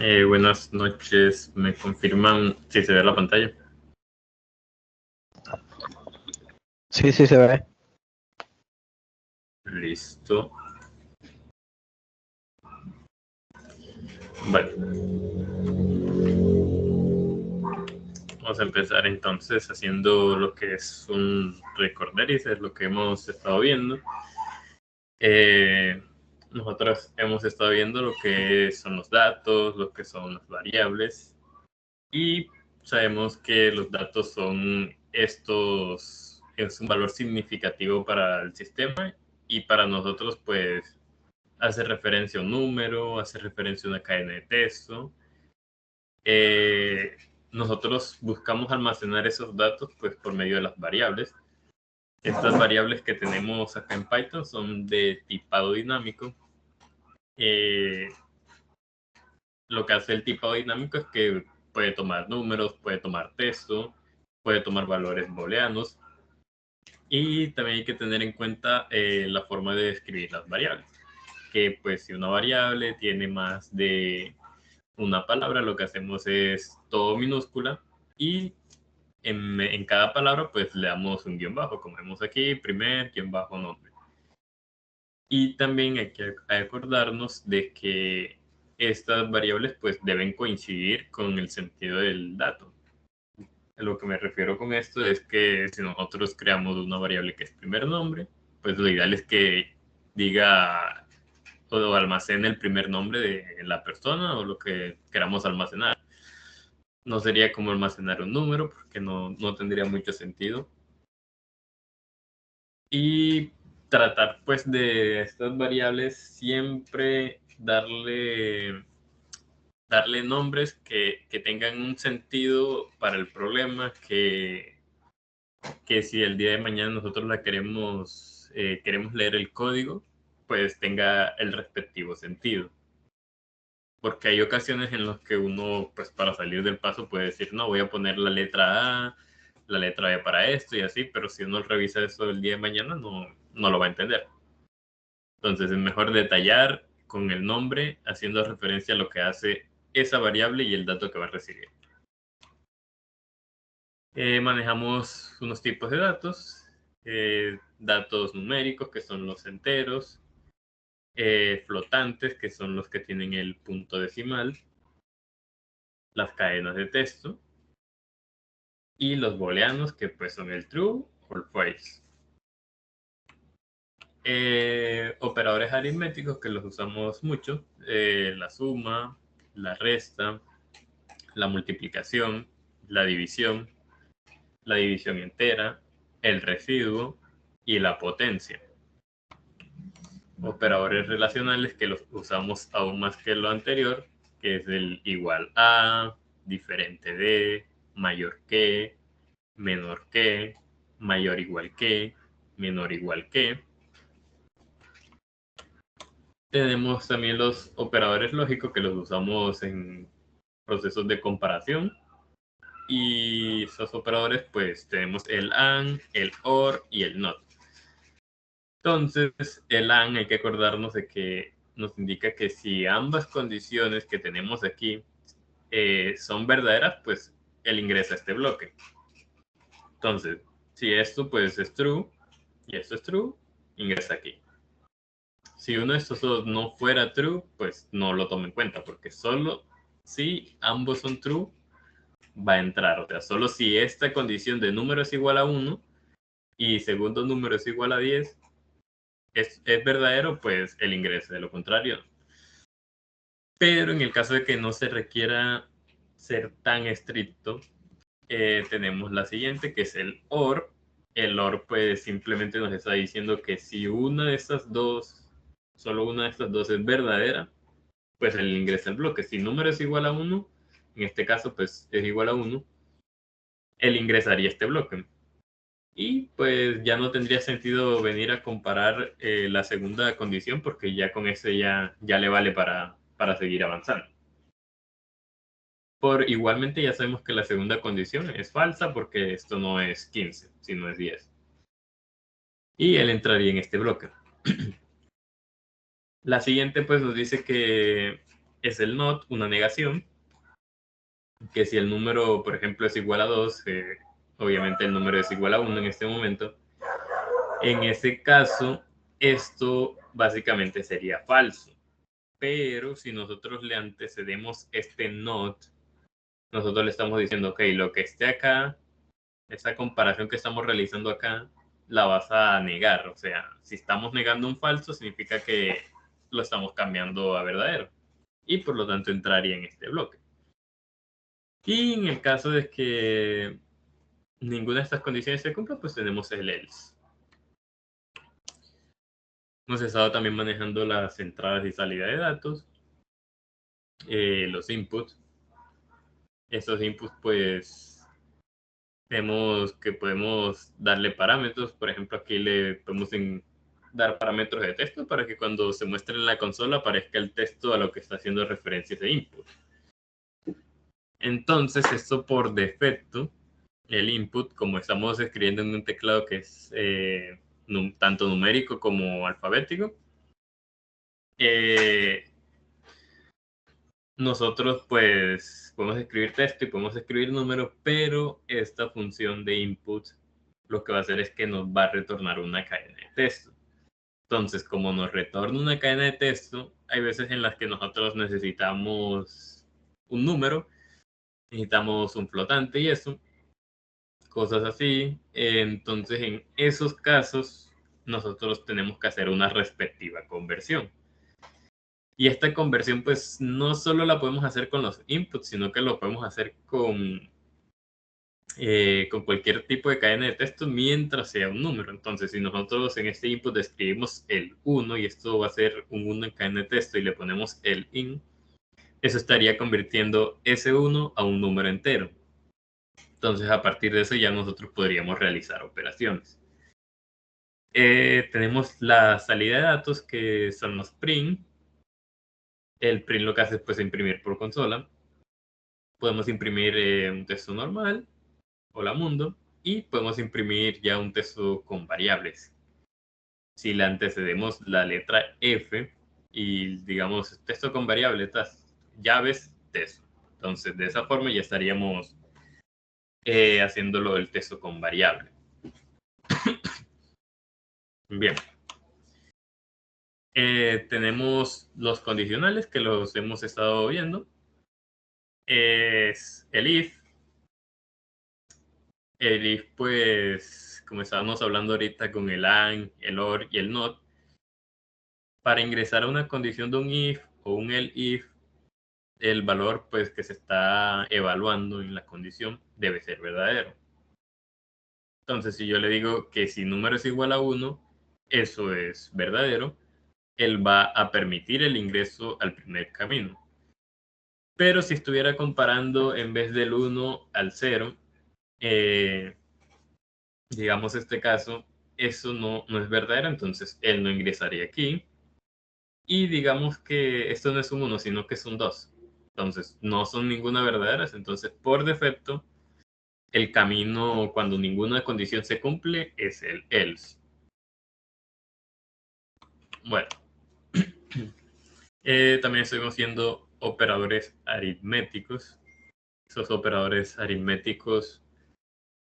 Buenas noches, ¿me confirman si se ve la pantalla? Sí, sí se ve. Listo. Vale. Vamos a empezar entonces haciendo lo que es un recorderis, es lo que hemos estado viendo. Nosotros hemos estado viendo lo que son los datos, lo que son las variables, y sabemos que los datos son estos, es un valor significativo para el sistema y para nosotros pues hace referencia a un número, hace referencia a una cadena de texto. Eh, Nosotros buscamos almacenar esos datos pues por medio de las variables. Estas variables que tenemos acá en Python son de tipado dinámico. Eh, lo que hace el tipado dinámico es que puede tomar números, puede tomar texto, puede tomar valores booleanos, y también hay que tener en cuenta la forma de describir las variables, que pues si una variable tiene más de una palabra, lo que hacemos es todo minúscula, y en cada palabra pues le damos un guión bajo, como vemos aquí, primer guión bajo nombre. Y también hay que acordarnos de que estas variables pues deben coincidir con el sentido del dato. A lo que me refiero con esto es que si nosotros creamos una variable que es primer nombre, pues lo ideal es que diga o almacene el primer nombre de la persona o lo que queramos almacenar. No sería como almacenar un número porque no tendría mucho sentido. Y tratar pues de estas variables siempre darle nombres que tengan un sentido para el problema, que si el día de mañana nosotros queremos leer el código, pues tenga el respectivo sentido. Porque hay ocasiones en las que uno, pues para salir del paso puede decir, no, voy a poner la letra B para esto y así, pero si uno revisa eso el día de mañana, no lo va a entender. Entonces es mejor detallar con el nombre, haciendo referencia a lo que hace esa variable y el dato que va a recibir. Manejamos unos tipos de datos, datos numéricos, que son los enteros, flotantes, que son los que tienen el punto decimal, las cadenas de texto, y los booleanos, que pues son el true o el false. Operadores aritméticos que los usamos mucho, la suma, la resta, la multiplicación, la división entera, el residuo y la potencia. Operadores relacionales que los usamos aún más que lo anterior, que es el igual a, diferente de, mayor que, menor que, mayor igual que, menor igual que. Tenemos también los operadores lógicos que los usamos en procesos de comparación. Y esos operadores, pues tenemos el AND, el OR y el NOT. Entonces, el AND hay que acordarnos de que nos indica que si ambas condiciones que tenemos aquí son verdaderas, pues él ingresa a este bloque. Entonces, si esto pues es true y esto es true, ingresa aquí. Si uno de estos dos no fuera true, pues no lo tome en cuenta, porque solo si ambos son true, va a entrar. O sea, solo si esta condición de número es igual a 1 y segundo número es igual a 10, es verdadero, pues el ingreso. De lo contrario, no. Pero en el caso de que no se requiera ser tan estricto, tenemos la siguiente, que es el OR. El OR pues simplemente nos está diciendo que si una de estas dos, solo una de estas dos es verdadera, pues él ingresa el bloque. Si el número es igual a 1, en este caso pues es igual a 1, él ingresaría este bloque. Y pues ya no tendría sentido venir a comparar la segunda condición, porque ya con ese ya le vale para seguir avanzando. Igualmente ya sabemos que la segunda condición es falsa porque esto no es 15, sino es 10. Y él entraría en este bloque. La siguiente pues nos dice que es el not, una negación, que si el número, por ejemplo, es igual a 2, obviamente el número es igual a 1 en este momento. En ese caso, esto básicamente sería falso. Pero si nosotros le antecedemos este not, nosotros le estamos diciendo, ok, lo que esté acá, esa comparación que estamos realizando acá, la vas a negar. O sea, si estamos negando un falso, significa que lo estamos cambiando a verdadero. Y por lo tanto entraría en este bloque. Y en el caso de que ninguna de estas condiciones se cumpla, pues tenemos el else. Hemos estado también manejando las entradas y salidas de datos, los inputs. Estos inputs, pues, tenemos que podemos darle parámetros. Por ejemplo, aquí le podemos dar parámetros de texto para que cuando se muestre en la consola aparezca el texto a lo que está haciendo referencia ese input. Entonces, esto por defecto, el input, como estamos escribiendo en un teclado que es tanto numérico como alfabético, nosotros pues podemos escribir texto y podemos escribir números, pero esta función de input lo que va a hacer es que nos va a retornar una cadena de texto. Entonces, como nos retorna una cadena de texto, hay veces en las que nosotros necesitamos un número, necesitamos un flotante y eso, cosas así. Entonces, en esos casos, nosotros tenemos que hacer una respectiva conversión. Y esta conversión, pues, no solo la podemos hacer con los inputs, sino que lo podemos hacer con cualquier tipo de cadena de texto mientras sea un número. Entonces, si nosotros en este input escribimos el 1 y esto va a ser un 1 en cadena de texto y le ponemos el in, eso estaría convirtiendo ese 1 a un número entero. Entonces, a partir de eso ya nosotros podríamos realizar operaciones. Tenemos la salida de datos, que son los print. El print lo que hace es pues imprimir por consola. Podemos imprimir un texto normal, hola mundo, y podemos imprimir ya un texto con variables. Si le antecedemos la letra F y digamos texto con variables, llaves, texto. Entonces, de esa forma ya estaríamos haciéndolo el texto con variable. Bien. Tenemos los condicionales que los hemos estado viendo. Es el if. El if, pues, como estábamos hablando ahorita con el AND, el OR y el NOT, para ingresar a una condición de un if o un elif, el valor pues que se está evaluando en la condición debe ser verdadero. Entonces, si yo le digo que si número es igual a 1, eso es verdadero, él va a permitir el ingreso al primer camino. Pero si estuviera comparando en vez del 1 al 0, digamos este caso, eso no es verdadero, entonces él no ingresaría aquí. Y digamos que esto no es un 1, sino que es un 2. Entonces, no son ninguna verdaderas. Entonces, por defecto, el camino cuando ninguna condición se cumple es el else. Bueno, también estuvimos viendo operadores aritméticos. Esos operadores aritméticos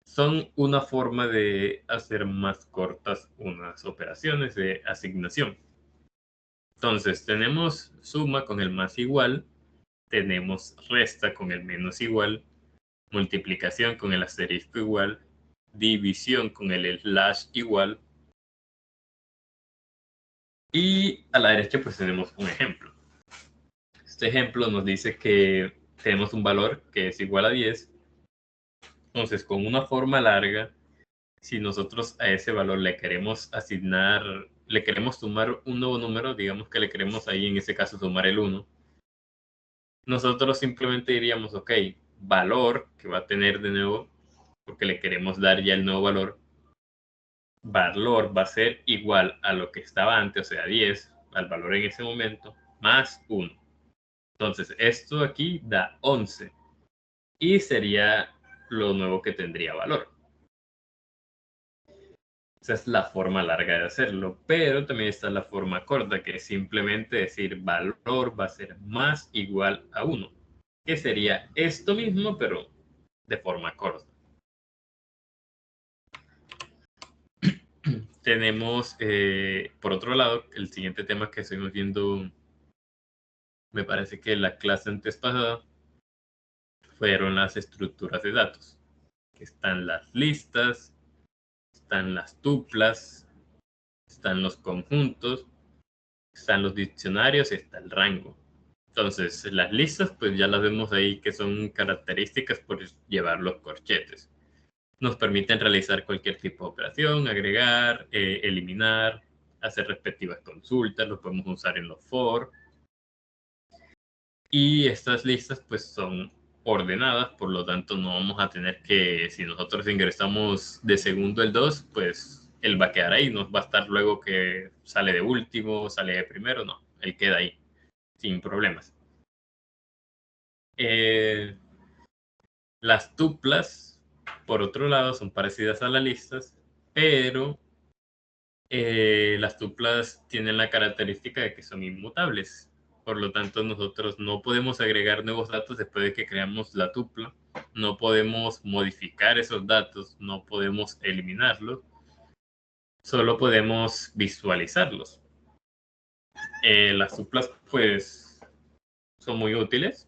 son una forma de hacer más cortas unas operaciones de asignación. Entonces, tenemos suma con el más igual, tenemos resta con el menos igual, multiplicación con el asterisco igual, división con el slash igual, y a la derecha pues tenemos un ejemplo. Este ejemplo nos dice que tenemos un valor que es igual a 10. Entonces, con una forma larga, si nosotros a ese valor le queremos asignar, le queremos sumar un nuevo número, digamos que le queremos ahí en ese caso sumar el 1, nosotros simplemente diríamos, ok, valor que va a tener de nuevo, porque le queremos dar ya el nuevo valor va a ser igual a lo que estaba antes, o sea, 10, al valor en ese momento, más 1. Entonces, esto aquí da 11 y sería lo nuevo que tendría valor. Esa es la forma larga de hacerlo, pero también está la forma corta, que es simplemente decir valor va a ser más igual a 1, que sería esto mismo, pero de forma corta. Tenemos, por otro lado, el siguiente tema que estuvimos viendo, me parece que la clase antes pasada, fueron las estructuras de datos. Están las listas, están las tuplas, están los conjuntos, están los diccionarios y está el rango. Entonces, las listas, pues ya las vemos ahí que son características por llevar los corchetes. Nos permiten realizar cualquier tipo de operación, agregar, eliminar, hacer respectivas consultas, lo podemos usar en los for. Y estas listas pues son ordenadas, por lo tanto no vamos a tener que, si nosotros ingresamos de segundo el 2, pues él va a quedar ahí, no va a estar luego que sale de último, sale de primero, no, él queda ahí, sin problemas. Las tuplas, por otro lado, son parecidas a las listas, pero las tuplas tienen la característica de que son inmutables. Por lo tanto, nosotros no podemos agregar nuevos datos después de que creamos la tupla. No podemos modificar esos datos, no podemos eliminarlos. Solo podemos visualizarlos. Las tuplas, pues, son muy útiles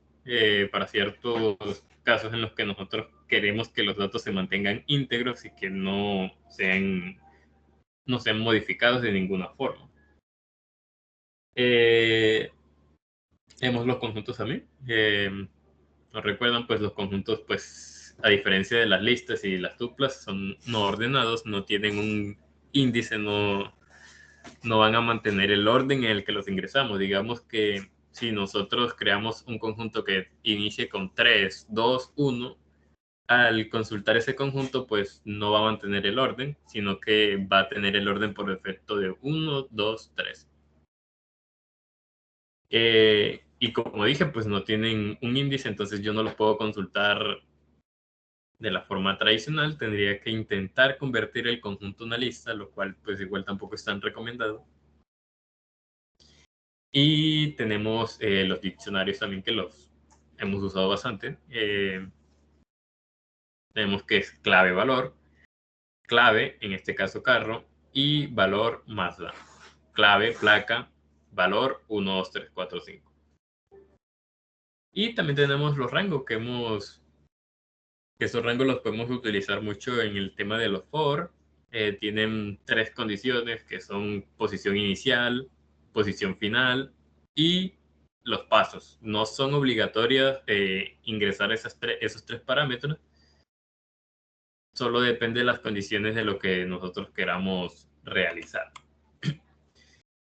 para ciertos casos en los que nosotros queremos que los datos se mantengan íntegros y que no sean modificados de ninguna forma. Tenemos los conjuntos también. ¿Nos recuerdan? Pues los conjuntos, pues a diferencia de las listas y las tuplas, son no ordenados, no tienen un índice, no van a mantener el orden en el que los ingresamos. Digamos que si nosotros creamos un conjunto que inicie con 3, 2, 1, al consultar ese conjunto, pues no va a mantener el orden, sino que va a tener el orden por efecto de 1, 2, 3. Y como dije, pues no tienen un índice, entonces yo no los puedo consultar de la forma tradicional. Tendría que intentar convertir el conjunto en una lista, lo cual pues igual tampoco es tan recomendado. Y tenemos los diccionarios también, que los hemos usado bastante. Tenemos que es clave valor, clave, en este caso carro, y valor Mazda. Clave, placa, valor 1, 2, 3, 4, 5. Y también tenemos los rangos que esos rangos los podemos utilizar mucho en el tema de los for. Tienen 3 condiciones que son posición inicial, posición final y los pasos. No son obligatorias ingresar esos 3 parámetros. Solo depende de las condiciones de lo que nosotros queramos realizar.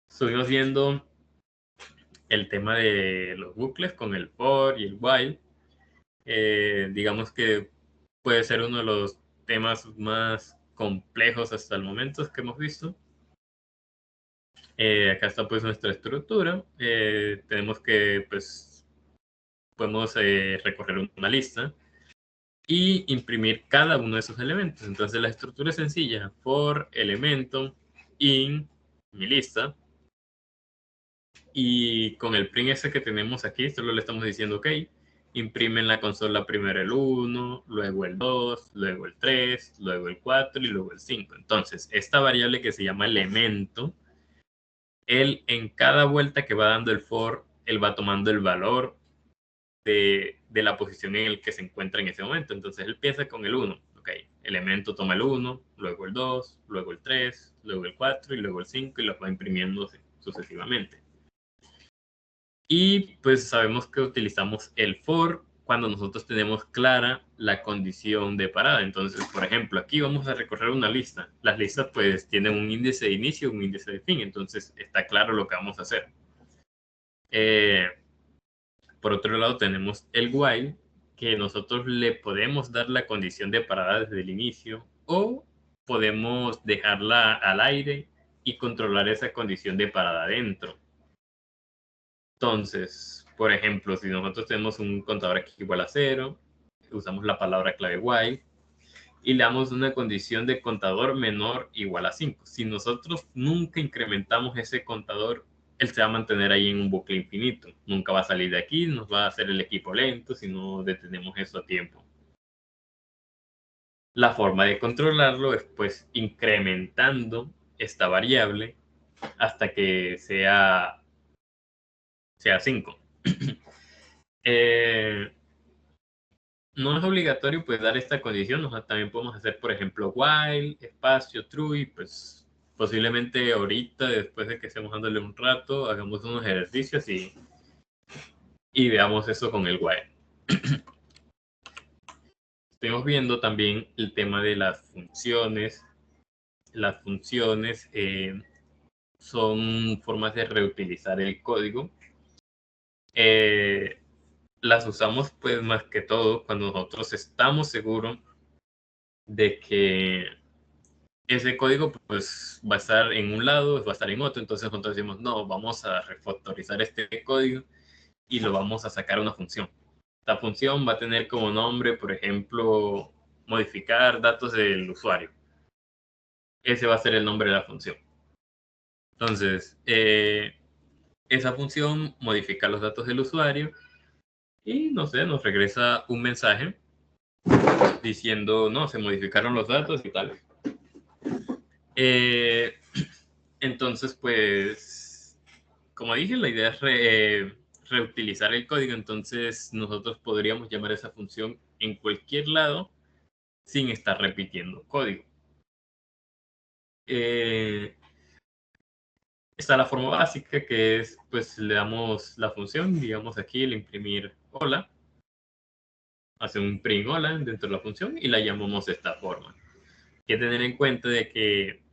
Estuvimos viendo el tema de los bucles con el for y el while. Digamos que puede ser uno de los temas más complejos hasta el momento que hemos visto. Acá está pues nuestra estructura. Tenemos que pues podemos recorrer una lista y imprimir cada uno de esos elementos. Entonces la estructura es sencilla: for elemento in mi lista, y con el print ese que tenemos aquí solo le estamos diciendo ok, imprime en la consola primero el 1, luego el 2, luego el 3, luego el 4 y luego el 5. Entonces, esta variable que se llama elemento, él en cada vuelta que va dando el for, él va tomando el valor de la posición en el que se encuentra en ese momento. Entonces, él piensa con el 1. Ok, elemento toma el 1, luego el 2, luego el 3, luego el 4 y luego el 5 y los va imprimiendo sucesivamente. Y pues sabemos que utilizamos el for cuando nosotros tenemos clara la condición de parada. Entonces, por ejemplo, aquí vamos a recorrer una lista. Las listas pues tienen un índice de inicio y un índice de fin. Entonces, está claro lo que vamos a hacer. Por otro lado, tenemos el while, que nosotros le podemos dar la condición de parada desde el inicio o podemos dejarla al aire y controlar esa condición de parada dentro. Entonces, por ejemplo, si nosotros tenemos un contador aquí igual a 0, usamos la palabra clave while y le damos una condición de contador menor o igual a 5. Si nosotros nunca incrementamos ese contador, él se va a mantener ahí en un bucle infinito. Nunca va a salir de aquí, nos va a hacer el equipo lento si no detenemos eso a tiempo. La forma de controlarlo es pues incrementando esta variable hasta que sea 5. No es obligatorio pues dar esta condición, también podemos hacer por ejemplo while, espacio, true, y pues posiblemente ahorita después de que estemos dándole un rato hagamos unos ejercicios y veamos eso con el while. Estuvimos viendo también el tema de las funciones. Las funciones son formas de reutilizar el código. Las usamos pues más que todo cuando nosotros estamos seguros de que ese código pues va a estar en un lado, va a estar en otro, entonces nosotros decimos, no, vamos a refactorizar este código y lo vamos a sacar a una función. La función va a tener como nombre, por ejemplo, modificar datos del usuario. Ese va a ser el nombre de la función. Entonces, esa función modifica los datos del usuario y, no sé, nos regresa un mensaje diciendo, no, se modificaron los datos y tal. Entonces, pues, como dije, la idea es reutilizar el código. Entonces, nosotros podríamos llamar esa función en cualquier lado sin estar repitiendo código. Está la forma básica, que es, pues, le damos la función, digamos aquí, el imprimir hola. Hace un print hola dentro de la función y la llamamos de esta forma. Hay que tener en cuenta de que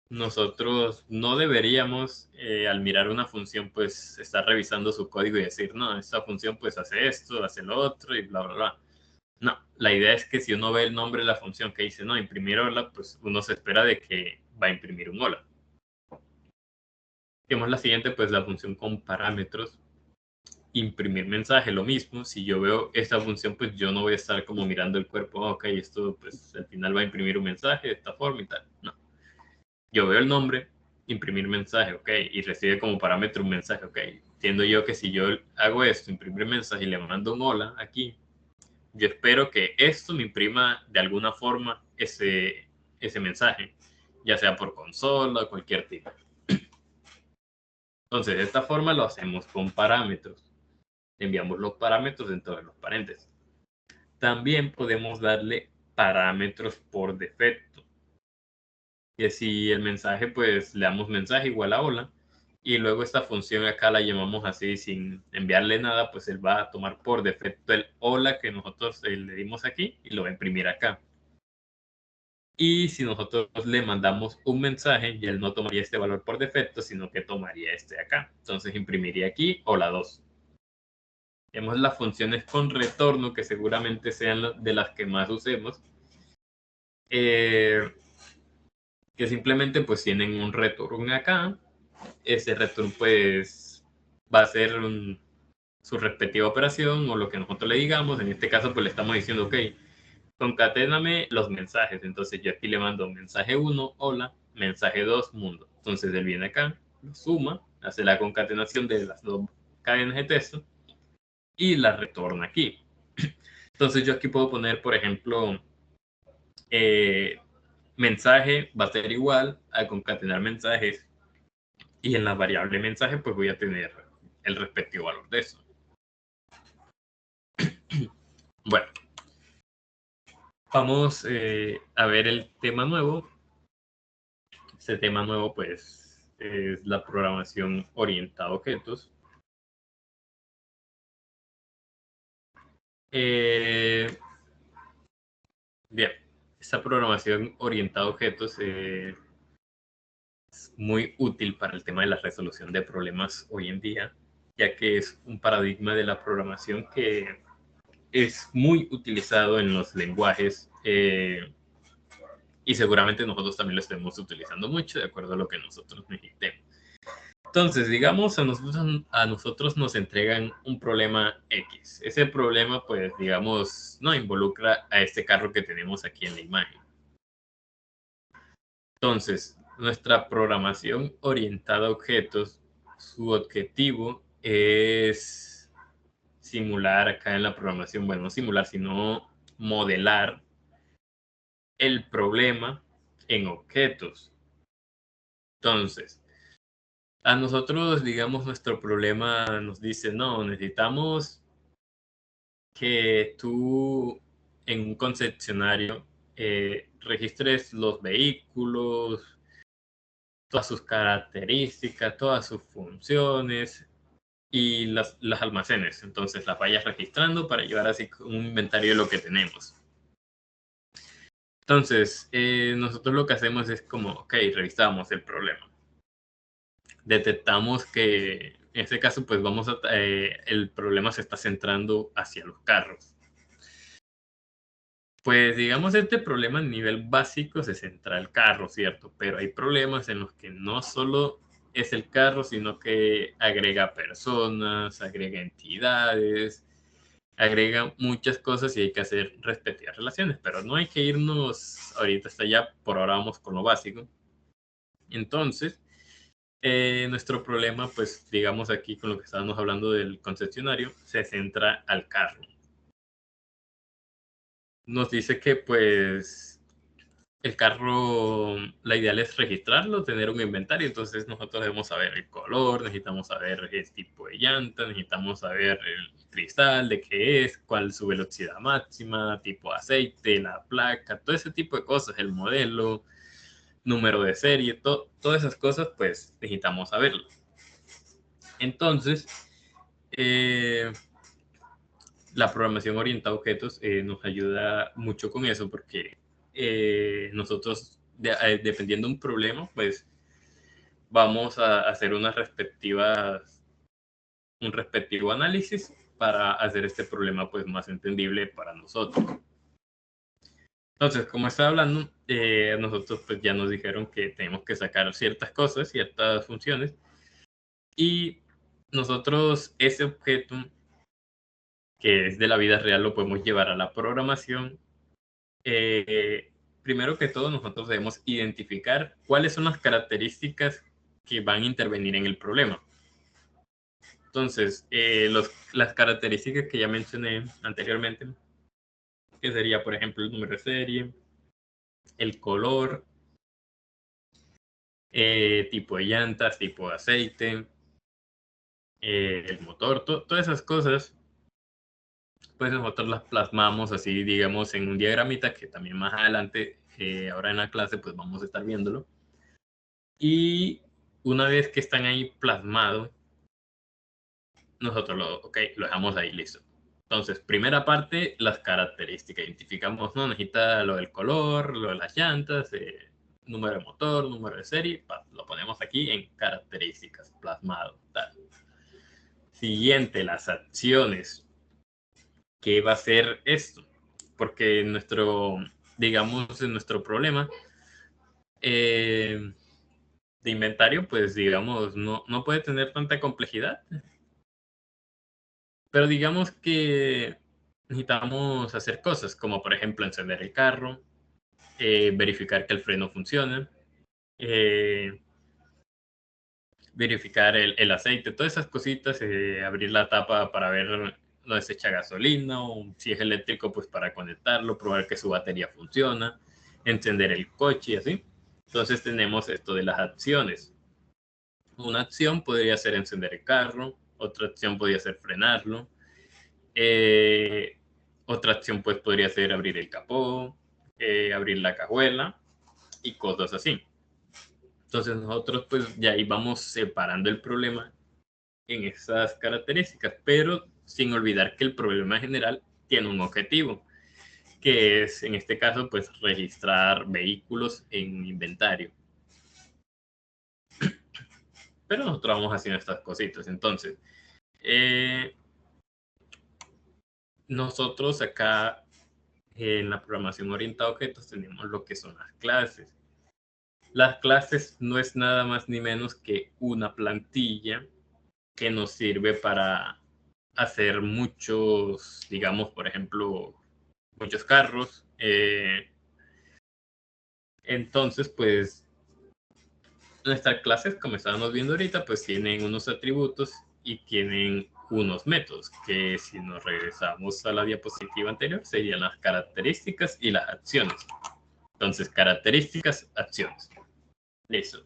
nosotros no deberíamos, al mirar una función, pues estar revisando su código y decir, no, esta función pues hace esto, hace lo otro y bla, bla, bla. No, la idea es que si uno ve el nombre de la función que dice, no, imprimir hola, pues uno se espera de que va a imprimir un hola. Tenemos la siguiente, pues la función con parámetros. Imprimir mensaje, lo mismo. Si yo veo esta función, pues yo no voy a estar como mirando el cuerpo, ok, esto pues al final va a imprimir un mensaje de esta forma y tal. No. Yo veo el nombre, imprimir mensaje, ok, y recibe como parámetro un mensaje, ok. Entiendo yo que si yo hago esto, imprimir mensaje y le mando un hola aquí, yo espero que esto me imprima de alguna forma ese mensaje, ya sea por consola o cualquier tipo. Entonces, de esta forma lo hacemos con parámetros. Enviamos los parámetros dentro de los paréntesis. También podemos darle parámetros por defecto. Que si el mensaje, pues le damos mensaje igual a hola, y luego esta función acá la llamamos así sin enviarle nada, pues él va a tomar por defecto el hola que nosotros le dimos aquí y lo va a imprimir acá. Y si nosotros le mandamos un mensaje, ya él no tomaría este valor por defecto, sino que tomaría este de acá. Entonces imprimiría aquí hola 2. Tenemos las funciones con retorno, que seguramente sean de las que más usemos, que simplemente pues tienen un retorno acá. Ese retorno pues va a ser su respectiva operación o lo que nosotros le digamos. En este caso pues le estamos diciendo, ok, concaténame los mensajes. Entonces yo aquí le mando mensaje 1, hola, mensaje 2, mundo. Entonces él viene acá, lo suma, hace la concatenación de las dos cadenas de texto y la retorna aquí. Entonces yo aquí puedo poner, por ejemplo, mensaje va a ser igual a concatenar mensajes, y en la variable mensaje pues voy a tener el respectivo valor de eso. Bueno, vamos a ver el tema nuevo. Este tema nuevo pues es la programación orientada a objetos. Bien, esta programación orientada a objetos es muy útil para el tema de la resolución de problemas hoy en día, ya que es un paradigma de la programación que es muy utilizado en los lenguajes y seguramente nosotros también lo estemos utilizando mucho de acuerdo a lo que nosotros necesitemos. Entonces, digamos, a nosotros nos entregan un problema X. Ese problema, pues, digamos, no involucra a este carro que tenemos aquí en la imagen. Entonces, nuestra programación orientada a objetos, su objetivo es simular acá en la programación, bueno, no simular, sino modelar el problema en objetos. Entonces, a nosotros, digamos, nuestro problema nos dice, no, necesitamos que tú en un concesionario registres los vehículos, todas sus características, todas sus funciones y las almacenes. Entonces las vayas registrando para llevar así un inventario de lo que tenemos. Entonces, nosotros lo que hacemos es como, ok, revisamos el problema. Detectamos que en este caso, pues el problema se está centrando hacia los carros. Pues digamos, este problema a nivel básico se centra el carro, ¿cierto? Pero hay problemas en los que no solo es el carro, sino que agrega personas, agrega entidades, agrega muchas cosas y hay que hacer respectivas relaciones. Pero no hay que irnos ahorita hasta allá, por ahora vamos con lo básico. Entonces, nuestro problema, pues digamos aquí con lo que estábamos hablando del concesionario, se centra al carro. Nos dice que pues el carro, la ideal es registrarlo, tener un inventario, entonces nosotros debemos saber el color, necesitamos saber el tipo de llanta, necesitamos saber el cristal, de qué es, cuál es su velocidad máxima, tipo de aceite, la placa, todo ese tipo de cosas, el modelo, número de serie, todas esas cosas, pues necesitamos saberlo. Entonces, eh, la programación orientada a objetos nos ayuda mucho con eso porque nosotros, dependiendo de un problema, pues vamos a hacer un respectivo análisis para hacer este problema pues más entendible para nosotros. Entonces, como estaba hablando, nosotros pues ya nos dijeron que tenemos que sacar ciertas cosas, ciertas funciones, y nosotros ese objeto que es de la vida real lo podemos llevar a la programación. Primero que todo, nosotros debemos identificar cuáles son las características que van a intervenir en el problema. Entonces, las características que ya mencioné anteriormente, que sería, por ejemplo, el número de serie, el color, tipo de llantas, tipo de aceite, el motor, todas esas cosas, pues nosotros las plasmamos así, digamos, en un diagramita que también más adelante, ahora en la clase, pues vamos a estar viéndolo. Y una vez que están ahí plasmados, nosotros lo dejamos ahí listo. Entonces, primera parte, las características. Identificamos, no, necesita lo del color, lo de las llantas, número de motor, número de serie, lo ponemos aquí en características, plasmado. Tal. Siguiente, las acciones. ¿Qué va a ser esto? Porque digamos, en nuestro problema de inventario, pues digamos, no puede tener tanta complejidad. Pero digamos que necesitamos hacer cosas como por ejemplo encender el carro, verificar que el freno funciona, eh, verificar el aceite, todas esas cositas, abrir la tapa para ver no se echa gasolina o si es eléctrico pues para conectarlo, probar que su batería funciona, encender el coche y así. Entonces tenemos esto de las acciones. Una acción podría ser encender el carro, otra acción podría ser frenarlo. Eh, Otra acción pues podría ser abrir el capó, abrir la cajuela y cosas así. Entonces nosotros pues ya ahí vamos separando el problema en esas características, pero sin olvidar que el problema general tiene un objetivo, que es en este caso pues registrar vehículos en inventario. Pero nosotros vamos haciendo estas cositas. Entonces, eh, nosotros acá en la programación orientada a objetos tenemos lo que son las clases. Las clases no es nada más ni menos que una plantilla que nos sirve para hacer muchos, digamos, por ejemplo, muchos carros. Entonces, pues, nuestras clases, como estábamos viendo ahorita, pues tienen unos atributos y tienen unos métodos, que si nos regresamos a la diapositiva anterior, serían las características y las acciones. Entonces, características, acciones. Listo.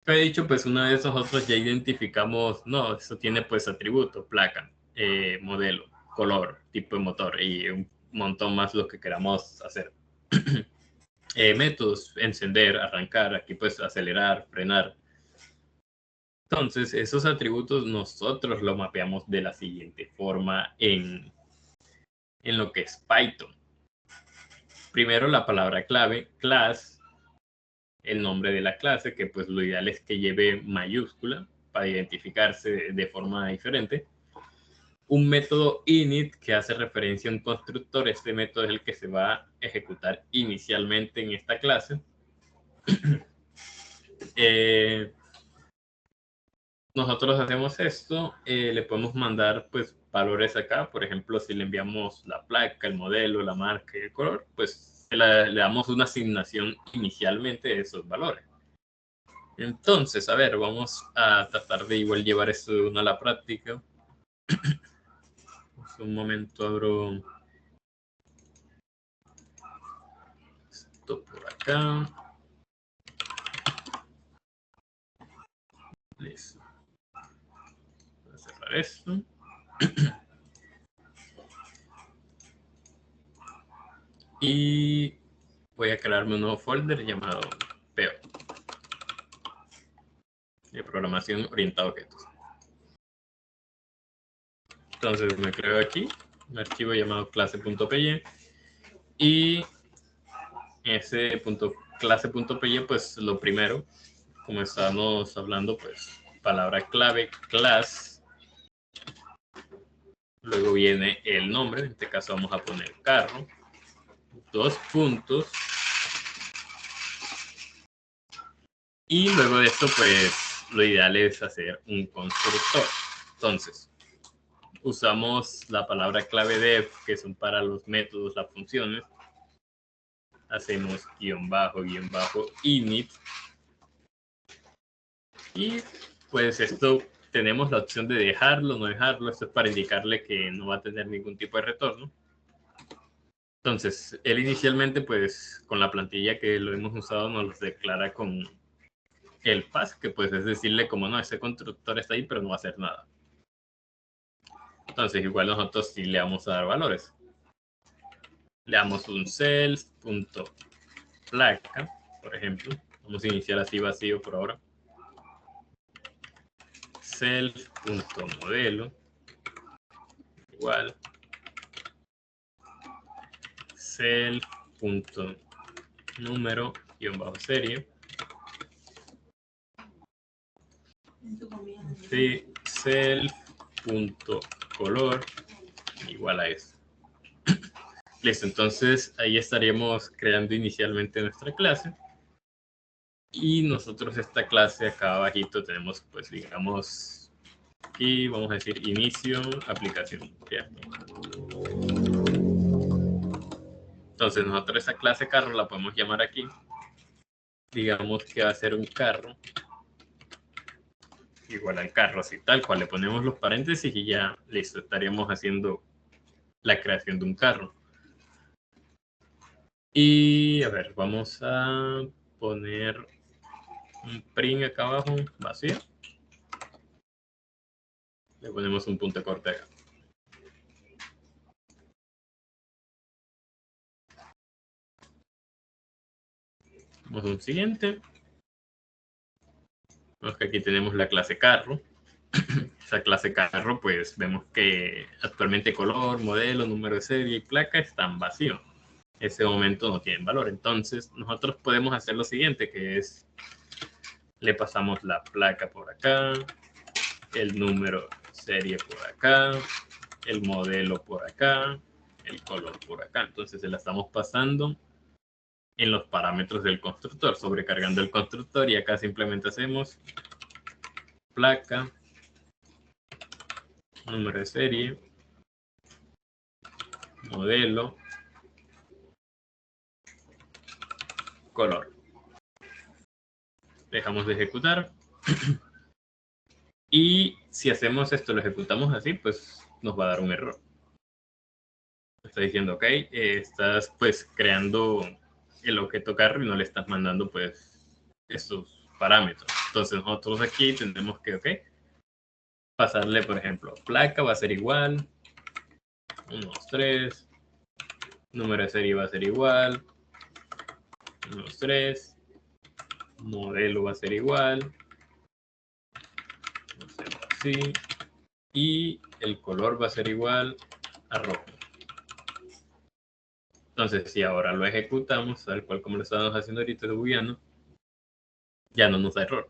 He dicho, pues una vez nosotros ya identificamos, no, eso tiene pues atributo, placa, modelo, color, tipo de motor y un montón más lo que queramos hacer. Métodos, encender, arrancar, aquí pues acelerar, frenar. Entonces, esos atributos nosotros lo mapeamos de la siguiente forma en lo que es Python. Primero la palabra clave, class, el nombre de la clase, que pues lo ideal es que lleve mayúscula para identificarse de forma diferente. Un método init que hace referencia a un constructor. Este método es el que se va a ejecutar inicialmente en esta clase. Nosotros hacemos esto, le podemos mandar pues valores acá. Por ejemplo, si le enviamos la placa, el modelo, la marca y el color, pues le damos una asignación inicialmente de esos valores. Entonces, a ver, vamos a tratar de igual llevar esto de una a la práctica. Un momento, abro esto por acá. Listo. Voy a cerrar esto. Y voy a crearme un nuevo folder llamado PEO, de programación orientada a objetos. Entonces me creo aquí un archivo llamado clase.py y ese clase.py, pues lo primero, como estábamos hablando, pues palabra clave, class, luego viene el nombre, en este caso vamos a poner carro, 2 puntos, y luego de esto, pues lo ideal es hacer un constructor. Entonces, usamos la palabra clave def, que son para los métodos, las funciones. Hacemos guión bajo init. Y pues esto tenemos la opción de dejarlo, no dejarlo. Esto es para indicarle que no va a tener ningún tipo de retorno. Entonces, él inicialmente, pues con la plantilla que lo hemos usado, nos los declara con el pass, que pues es decirle como no, ese constructor está ahí, pero no va a hacer nada. Entonces, igual nosotros sí le vamos a dar valores. Le damos un self.placa, por ejemplo. Vamos a iniciar así vacío por ahora. Self.modelo igual. Self.número _serie. Sí, self.color igual a eso. Listo, entonces ahí estaríamos creando inicialmente nuestra clase. Y nosotros esta clase acá abajito tenemos, pues digamos, aquí vamos a decir inicio aplicación. ¿Ya? Entonces nosotros esta clase carro la podemos llamar aquí. Digamos que va a ser un carro. Igual al carro, así tal cual. Le ponemos los paréntesis y ya listo, estaríamos haciendo la creación de un carro. Y a ver, vamos a poner un print acá abajo, vacío. Le ponemos un punto de corte acá. Vamos a un siguiente. Vemos que aquí tenemos la clase carro. Esa clase carro, pues vemos que actualmente color, modelo, número de serie y placa están vacíos. Ese momento no tienen valor. Entonces, nosotros podemos hacer lo siguiente, que es le pasamos la placa por acá, el número serie por acá, el modelo por acá, el color por acá. Entonces se la estamos pasando en los parámetros del constructor, sobrecargando el constructor, y acá simplemente hacemos placa, número de serie, modelo, color. Dejamos de ejecutar. Y si hacemos esto, lo ejecutamos así, pues nos va a dar un error. Está diciendo, ok, estás pues creando el objeto carro y no le estás mandando pues estos parámetros. Entonces nosotros aquí tendremos que, ok, pasarle, por ejemplo, placa va a ser igual, 1, 2, 3, número de serie va a ser igual, 1, 2, 3, modelo va a ser igual, así, y el color va a ser igual a rojo. Entonces, si ahora lo ejecutamos, tal cual como lo estábamos haciendo ahorita de booleano, ya no nos da error.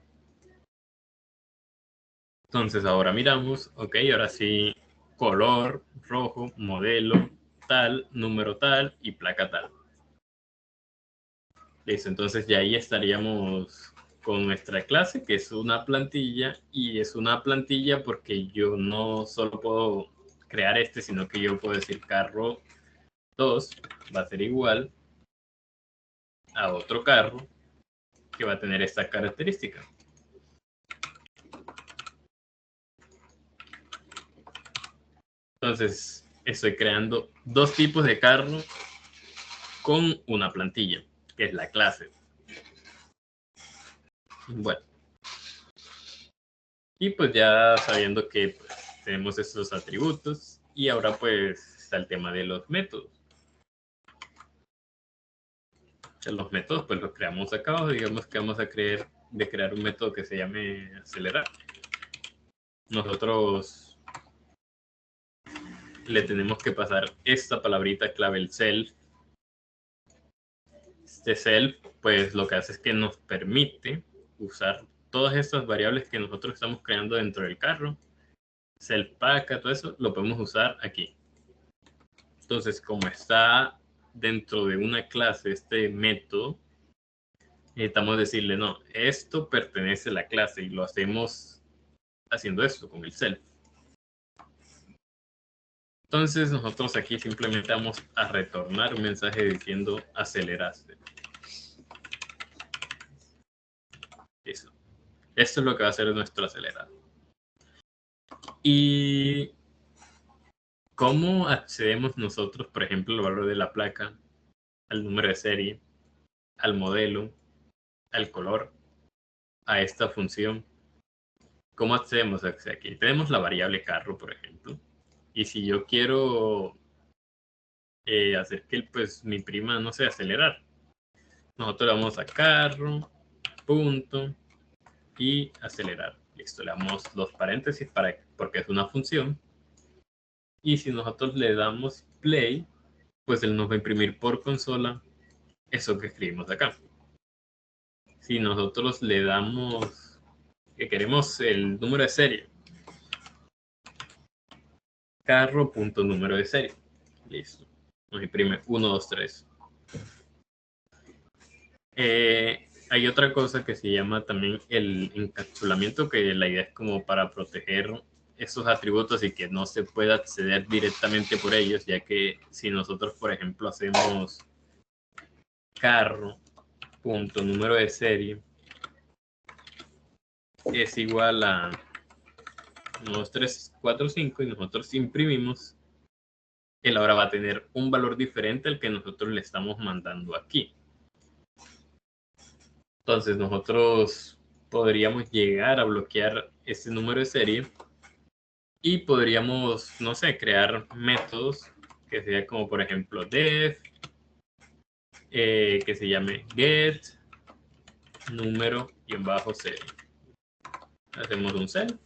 Entonces, ahora miramos, ok, ahora sí, color rojo, modelo tal, número tal y placa tal. Listo, entonces ya ahí estaríamos con nuestra clase, que es una plantilla, y es una plantilla porque yo no solo puedo crear sino que yo puedo decir carro 2 va a ser igual a otro carro que va a tener esta característica. Entonces, estoy creando dos tipos de carro con una plantilla, que es la clase. Bueno. Y pues ya sabiendo que pues, tenemos estos atributos, y ahora pues está el tema de los métodos. Los métodos pues los creamos acá abajo. Digamos que vamos a crear un método que se llame acelerar. Nosotros le tenemos que pasar esta palabrita clave, el self. Este self pues lo que hace es que nos permite usar todas estas variables que nosotros estamos creando dentro del carro. Self pack, todo eso lo podemos usar aquí. Entonces, como está dentro de una clase este método, necesitamos decirle, no, esto pertenece a la clase, y lo hacemos haciendo esto con el self. Entonces nosotros aquí simplemente vamos a retornar un mensaje diciendo aceleraste. Eso. Esto es lo que va a hacer nuestro acelerado. ¿Y cómo accedemos nosotros, por ejemplo, al valor de la placa, al número de serie, al modelo, al color, a esta función? ¿Cómo accedemos a aquí? Tenemos la variable carro, por ejemplo. Y si yo quiero hacer que pues mi prima, no sé, acelerar, nosotros le vamos a carro, punto, y acelerar. Listo, le damos dos paréntesis porque es una función. Y si nosotros le damos play, pues él nos va a imprimir por consola eso que escribimos acá. Si nosotros le damos que queremos el número de serie, carro.número de serie, listo, nos imprime 1, 2, 3. Hay otra cosa que se llama también el encapsulamiento, que la idea es como para proteger esos atributos y que no se pueda acceder directamente por ellos, ya que si nosotros, por ejemplo, hacemos carro.número de serie es igual a 1, 2, 3, 4, 5 y nosotros imprimimos, él ahora va a tener un valor diferente al que nosotros le estamos mandando aquí. Entonces nosotros podríamos llegar a bloquear este número de serie y podríamos, no sé, crear métodos que sea como por ejemplo def, que se llame get número y en bajo serie. Hacemos un self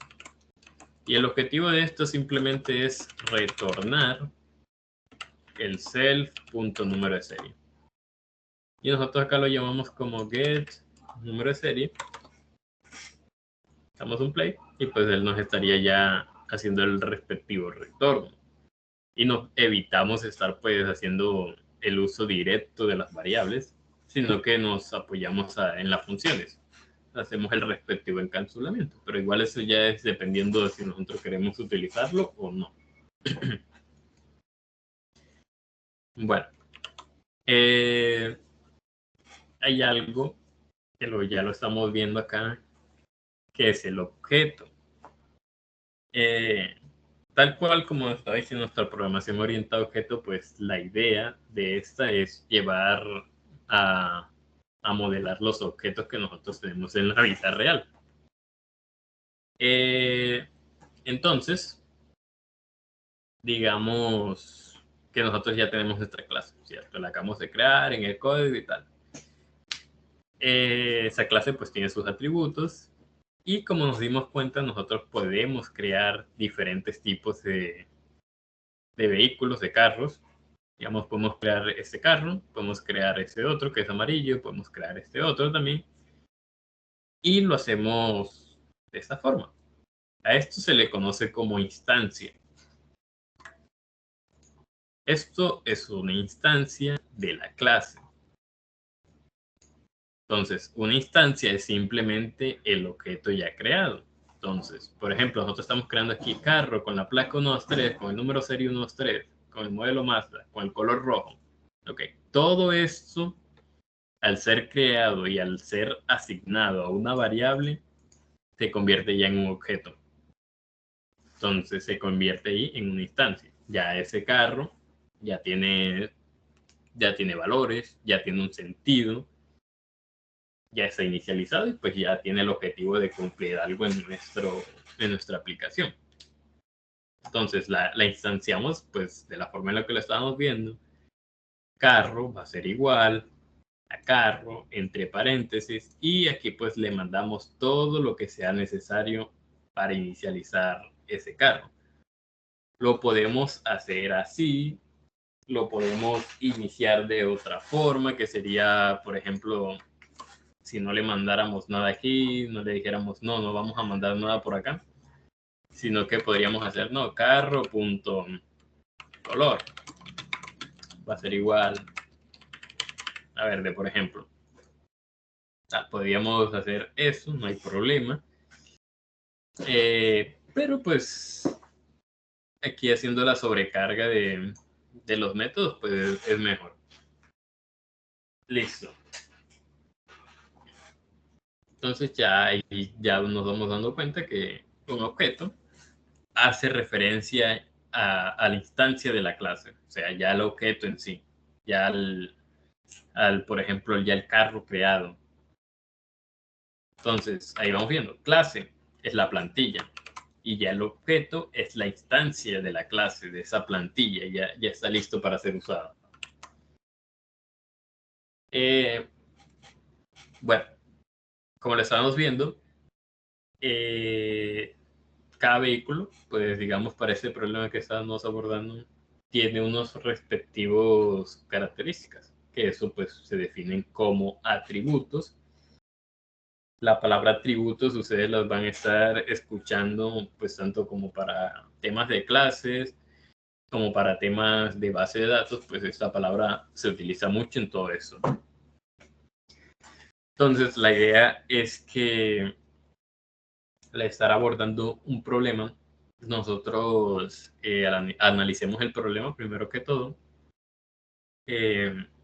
y el objetivo de esto simplemente es retornar el self.número de serie. Y nosotros acá lo llamamos como get número de serie. Damos un play y pues él nos estaría ya haciendo el respectivo retorno. Y nos evitamos estar pues haciendo el uso directo de las variables, sino que nos apoyamos en las funciones. Hacemos el respectivo encapsulamiento, pero igual eso ya es dependiendo de si nosotros queremos utilizarlo o no. Bueno, hay algo que ya lo estamos viendo acá, que es el objeto. Tal cual como estaba diciendo nuestra programación orientada a objeto, pues la idea de esta es llevar a modelar los objetos que nosotros tenemos en la vida real. Entonces, digamos que nosotros ya tenemos nuestra clase, ¿cierto? La acabamos de crear en el código y tal. Esa clase pues tiene sus atributos y como nos dimos cuenta, nosotros podemos crear diferentes tipos de vehículos, de carros. Digamos, podemos crear este carro, podemos crear este otro que es amarillo, podemos crear este otro también. Y lo hacemos de esta forma. A esto se le conoce como instancia. Esto es una instancia de la clase. Entonces, una instancia es simplemente el objeto ya creado. Entonces, por ejemplo, nosotros estamos creando aquí carro con la placa 123, con el número serie 123, con el modelo Mazda, con el color rojo. Ok, todo esto, al ser creado y al ser asignado a una variable, se convierte ya en un objeto. Entonces, se convierte ahí en una instancia. Ya ese carro ya tiene valores, ya tiene un sentido, ya está inicializado y pues ya tiene el objetivo de cumplir algo en nuestra aplicación. Entonces la instanciamos pues de la forma en la que lo estábamos viendo. Carro va a ser igual a carro entre paréntesis y aquí pues le mandamos todo lo que sea necesario para inicializar ese carro. Lo podemos hacer así, lo podemos iniciar de otra forma, que sería, por ejemplo, si no le mandáramos nada aquí, no le dijéramos, no, no vamos a mandar nada por acá, sino que podríamos hacer, no, carro.color. Va a ser igual a verde, por ejemplo. Podríamos hacer eso, no hay problema. Pero pues aquí haciendo la sobrecarga de los métodos, pues es mejor. Listo. Entonces ya nos vamos dando cuenta que un objeto hace referencia a la instancia de la clase, o sea, ya el objeto en sí, ya por ejemplo, ya el carro creado. Entonces, ahí vamos viendo, clase es la plantilla y ya el objeto es la instancia de la clase, de esa plantilla, ya está listo para ser usado. Bueno, como lo estábamos viendo, cada vehículo, pues digamos, para este problema que estábamos abordando, tiene unos respectivos características, que eso pues se definen como atributos. La palabra atributos ustedes las van a estar escuchando pues tanto como para temas de clases, como para temas de base de datos, pues esta palabra se utiliza mucho en todo eso. Entonces la idea es que al estar abordando un problema, nosotros analicemos el problema primero que todo,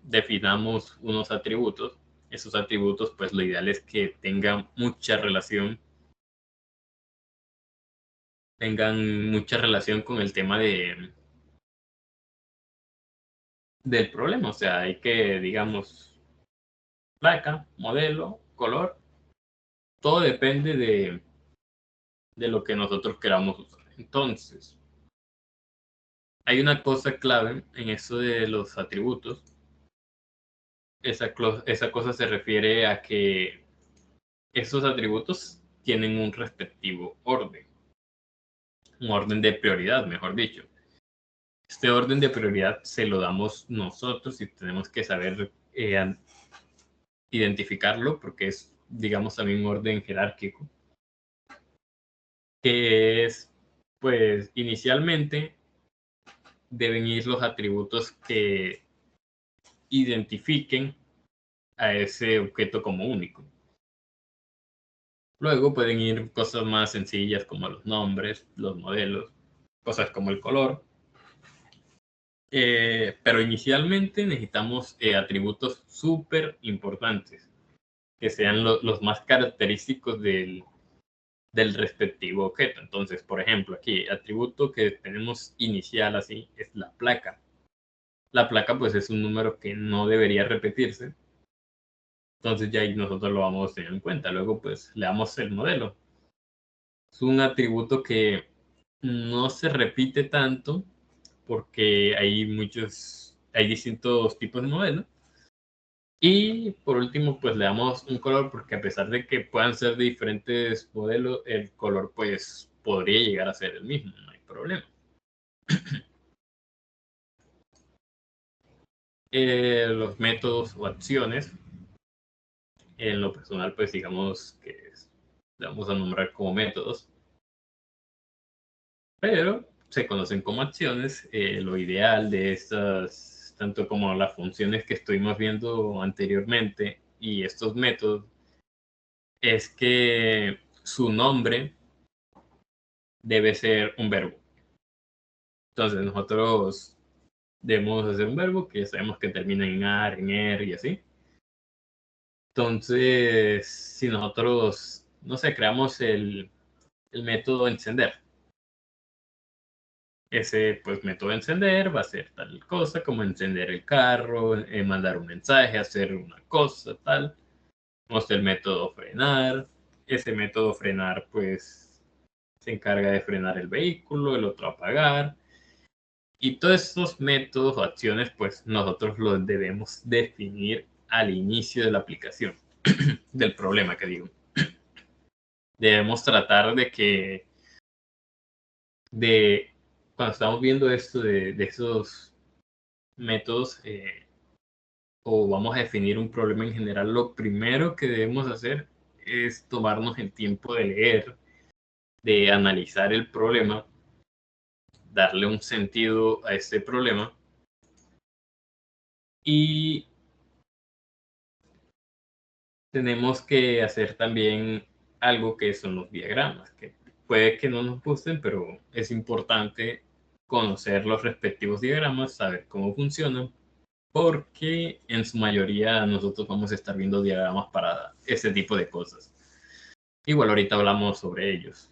definamos unos atributos. Esos atributos, pues lo ideal es que tengan mucha relación con el tema del problema. O sea, hay que, digamos, placa, modelo, color, todo depende de lo que nosotros queramos usar. Entonces, hay una cosa clave en eso de los atributos. Esa cosa se refiere a que esos atributos tienen un respectivo orden, un orden de prioridad, mejor dicho. Este orden de prioridad se lo damos nosotros y tenemos que saber identificarlo porque es, digamos, también un orden jerárquico, que es, pues, inicialmente deben ir los atributos que identifiquen a ese objeto como único. Luego pueden ir cosas más sencillas como los nombres, los modelos, cosas como el color. Pero inicialmente necesitamos atributos súper importantes, que sean los más característicos del respectivo objeto. Entonces, por ejemplo, aquí el atributo que tenemos inicial así es la placa. La placa pues es un número que no debería repetirse. Entonces ya ahí nosotros lo vamos a tener en cuenta. Luego pues le damos el modelo. Es un atributo que no se repite tanto porque hay distintos tipos de modelos. Y por último, pues le damos un color porque a pesar de que puedan ser de diferentes modelos, el color pues podría llegar a ser el mismo, no hay problema. Los métodos o acciones, en lo personal pues digamos que le vamos a nombrar como métodos, pero se conocen como acciones. Lo ideal de estas, tanto como las funciones que estuvimos viendo anteriormente y estos métodos, es que su nombre debe ser un verbo. Entonces nosotros debemos hacer un verbo que sabemos que termina en ar, en er y así. Entonces, si nosotros, no sé, creamos el método encender, ese pues método encender va a ser tal cosa como encender el carro, mandar un mensaje, hacer una cosa, tal. Tenemos el método frenar. Ese método frenar pues se encarga de frenar el vehículo, el otro apagar. Y todos estos métodos o acciones pues nosotros los debemos definir al inicio de la aplicación, del problema que digo. Debemos tratar de que cuando estamos viendo esto de esos métodos, o vamos a definir un problema en general, lo primero que debemos hacer es tomarnos el tiempo de leer, de analizar el problema, darle un sentido a este problema y tenemos que hacer también algo que son los diagramas, que puede que no nos gusten, pero es importante conocer los respectivos diagramas, saber cómo funcionan, porque en su mayoría nosotros vamos a estar viendo diagramas para ese tipo de cosas. Igual ahorita hablamos sobre ellos.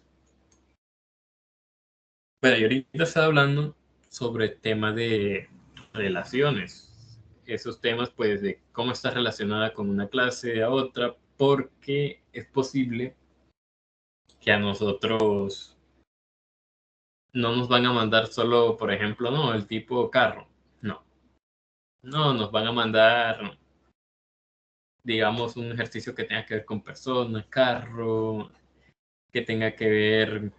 Bueno, y ahorita estaba hablando sobre el tema de relaciones. Esos temas, pues, de cómo está relacionada con una clase a otra, porque es posible que a nosotros no nos van a mandar solo, por ejemplo, no, el tipo carro. No. No, nos van a mandar, digamos, un ejercicio que tenga que ver con personas, carro, que tenga que ver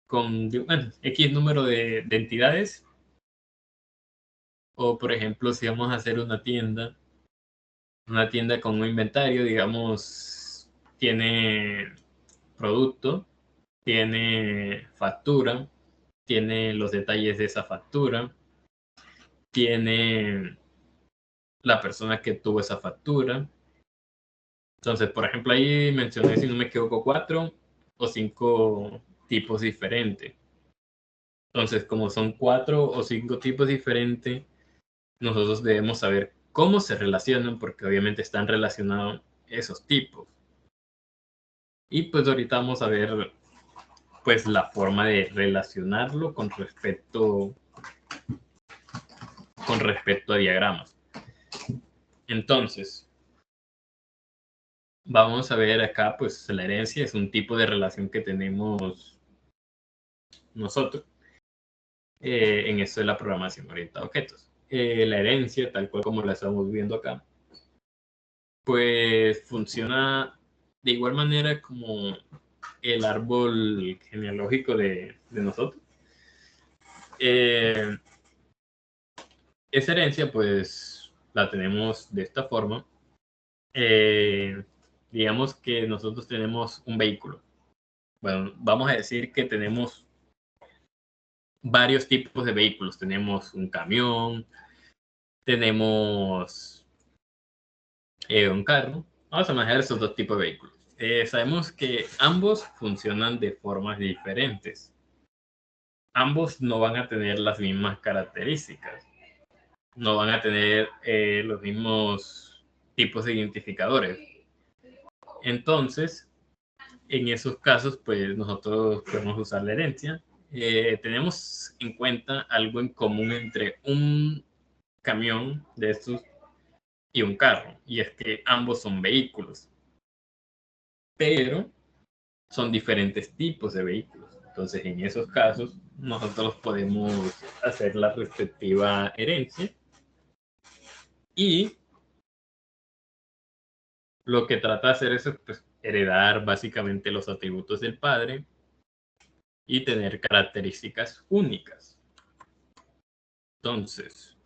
con, bueno, X número de entidades. O, por ejemplo, si vamos a hacer una tienda con un inventario, digamos, tiene producto, tiene factura, tiene los detalles de esa factura, tiene la persona que tuvo esa factura. Entonces, por ejemplo, ahí mencioné, si no me equivoco, 4 o 5 tipos diferentes. Entonces, como son 4 o 5 tipos diferentes, nosotros debemos saber cómo se relacionan, porque obviamente están relacionados esos tipos. Y pues ahorita vamos a ver pues la forma de relacionarlo con respecto a diagramas. Entonces, vamos a ver acá, pues la herencia es un tipo de relación que tenemos nosotros en esto de la programación orientada a objetos. La herencia, tal cual como la estamos viendo acá, pues funciona de igual manera como el árbol genealógico de nosotros. Esa herencia, pues la tenemos de esta forma. Eh, digamos que nosotros tenemos un vehículo. Bueno, vamos a decir que tenemos varios tipos de vehículos. Tenemos un camión, tenemos un carro. Vamos a manejar esos dos tipos de vehículos. Sabemos que ambos funcionan de formas diferentes. Ambos no van a tener las mismas características. No van a tener los mismos tipos de identificadores. Entonces, en esos casos, pues nosotros podemos usar la herencia. Tenemos en cuenta algo en común entre un camión de estos y un carro, y es que ambos son vehículos, pero son diferentes tipos de vehículos. Entonces, en esos casos, nosotros podemos hacer la respectiva herencia y lo que trata de hacer es pues, heredar básicamente los atributos del padre y tener características únicas. Entonces,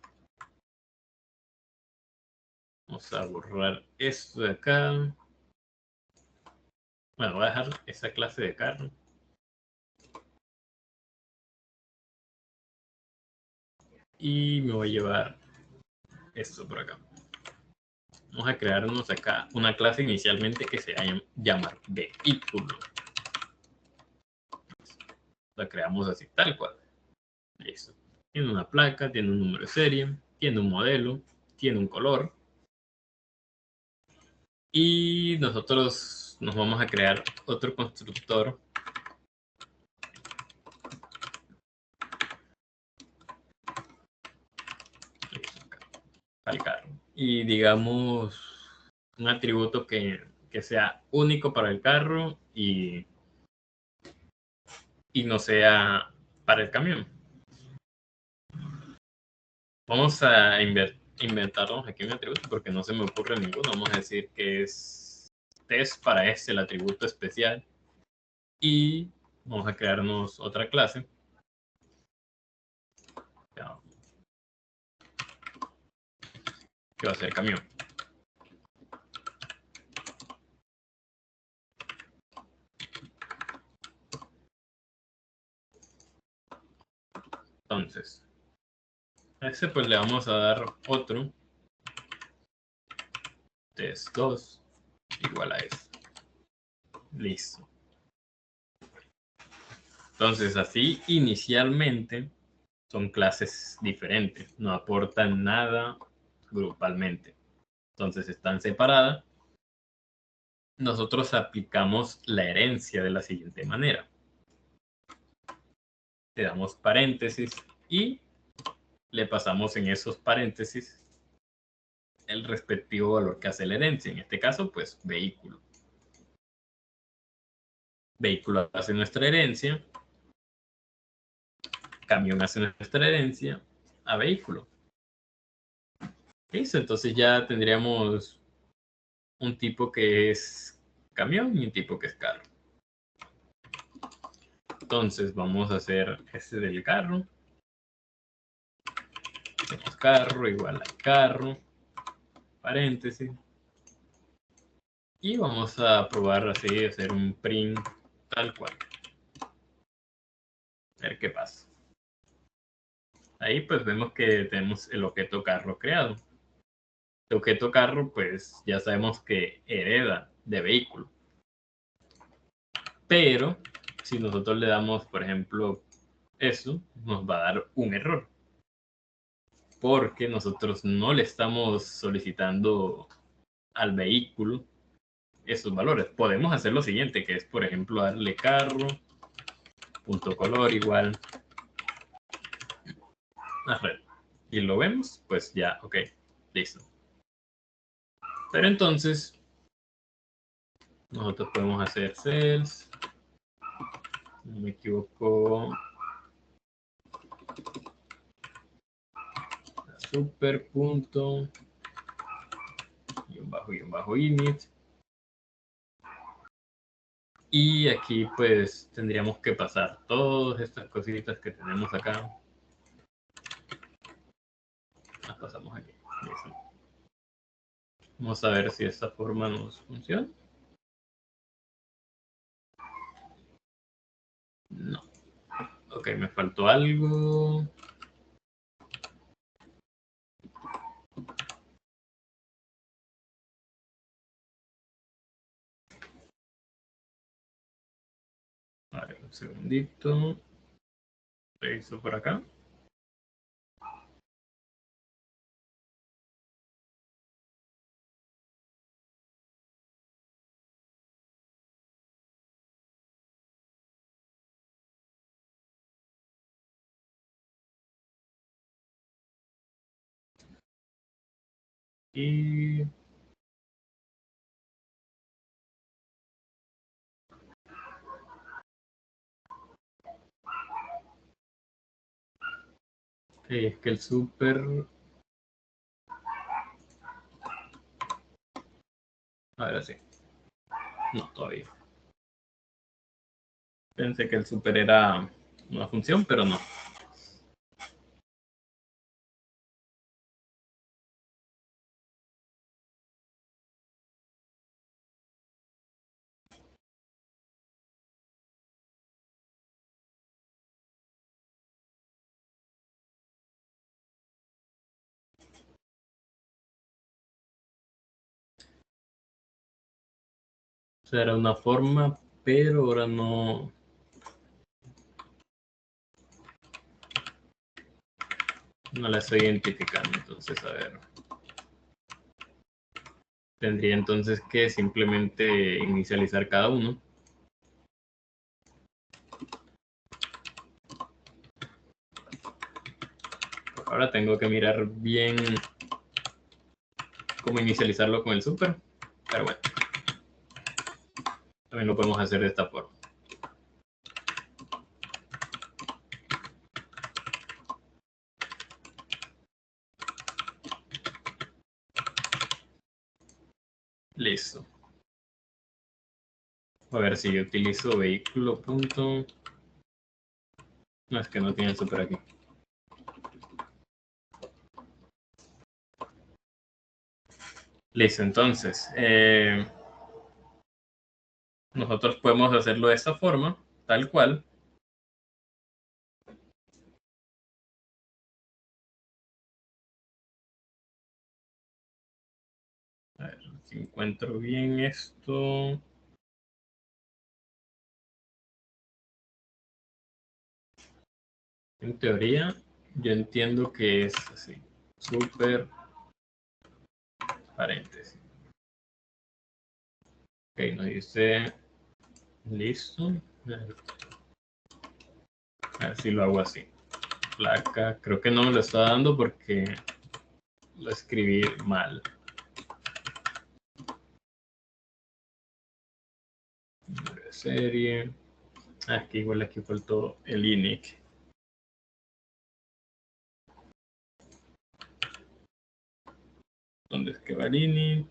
vamos a borrar esto de acá. Bueno, voy a dejar esa clase de carro. Y me voy a llevar esto por acá. Vamos a crearnos acá una clase inicialmente que se va a llamar vehículo. La creamos así, tal cual. Listo. Tiene una placa, tiene un número de serie, tiene un modelo, tiene un color. Y nosotros nos vamos a crear otro constructor al carro. Y digamos un atributo que sea único para el carro y no sea para el camión. Vamos a inventarnos aquí un atributo porque no se me ocurre ninguno. Vamos a decir que es test para el atributo especial. Y vamos a crearnos otra clase. Que va a ser camión. Entonces, a ese pues le vamos a dar otro test2 igual a eso. Listo. Entonces, así inicialmente son clases diferentes, no aportan nada grupalmente. Entonces, están separadas. Nosotros aplicamos la herencia de la siguiente manera. Le damos paréntesis y le pasamos en esos paréntesis el respectivo valor que hace la herencia. En este caso, pues vehículo. Vehículo hace nuestra herencia. Camión hace nuestra herencia a vehículo. Listo, entonces ya tendríamos un tipo que es camión y un tipo que es carro. Entonces vamos a hacer este del carro. Hacemos carro igual a carro, paréntesis. Y vamos a probar así, hacer un print tal cual. A ver qué pasa. Ahí pues vemos que tenemos el objeto carro creado. El objeto carro pues ya sabemos que hereda de vehículo. Pero si nosotros le damos, por ejemplo, eso, nos va a dar un error. Porque nosotros no le estamos solicitando al vehículo esos valores. Podemos hacer lo siguiente, que es, por ejemplo, darle carro, punto color igual a red. Y lo vemos, pues ya, ok, listo. Pero entonces, nosotros podemos hacer cells, no me equivoco, super punto, y un bajo init. Y aquí pues tendríamos que pasar todas estas cositas que tenemos acá. Las pasamos aquí. Listo. Vamos a ver si esta forma nos funciona. No. Ok, me faltó algo. Un segundito. Reviso por acá. Y es que el super... Ahora sí. No, todavía. Pensé que el super era una función, pero no. O sea, era una forma, pero ahora no... No la estoy identificando. Entonces, a ver. Tendría entonces que simplemente inicializar cada uno. Ahora tengo que mirar bien cómo inicializarlo con el super. Pero bueno, también lo podemos hacer de esta forma. Listo. A ver si yo utilizo vehículo punto... No, es que no tiene el super aquí. Listo, entonces nosotros podemos hacerlo de esta forma, tal cual. A ver si encuentro bien esto. En teoría, yo entiendo que es así. Super paréntesis. Ok, nos dice listo. A ver si lo hago así. Placa, creo que no me lo está dando porque lo escribí mal. Número de serie. Aquí igual aquí faltó el INIC. ¿Dónde es que va el INIC?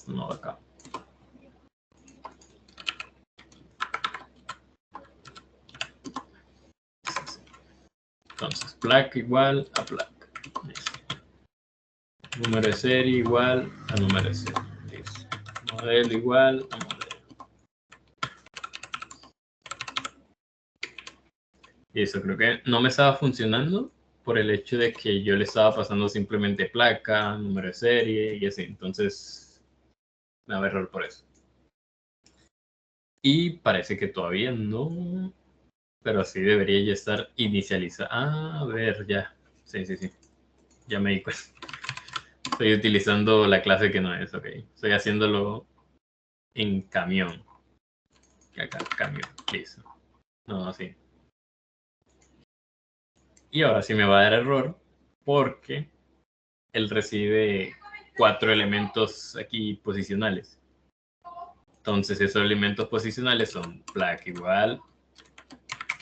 No, acá. Entonces, placa igual a placa. Listo. Número de serie igual a número de serie. Listo. Modelo igual a modelo. Y eso creo que no me estaba funcionando por el hecho de que yo le estaba pasando simplemente placa, número de serie y así. Entonces, me daba error por eso. Y parece que todavía no, pero sí debería ya estar inicializada. Ah, a ver, ya. Sí, sí, sí. Ya me di cuenta. Estoy utilizando la clase que no es, ok. Estoy haciéndolo en camión. Acá, camión. Listo. No, sí. Y ahora sí me va a dar error porque él recibe 4 elementos aquí posicionales. Entonces esos elementos posicionales son placa igual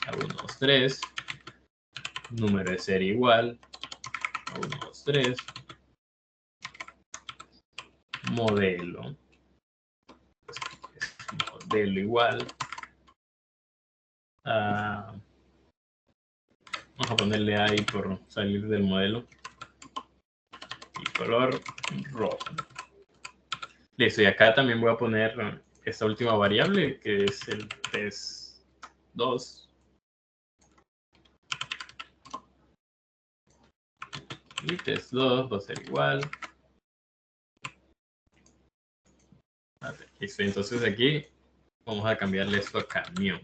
a 1, 2, 3, número de serie igual a 1, 2, 3, modelo, modelo igual a... Vamos a ponerle ahí por salir del modelo. Y color rojo. Listo, y acá también voy a poner esta última variable que es el test 2. Y test 2 va a ser igual. Listo, entonces aquí Vamos a cambiarle esto a camión.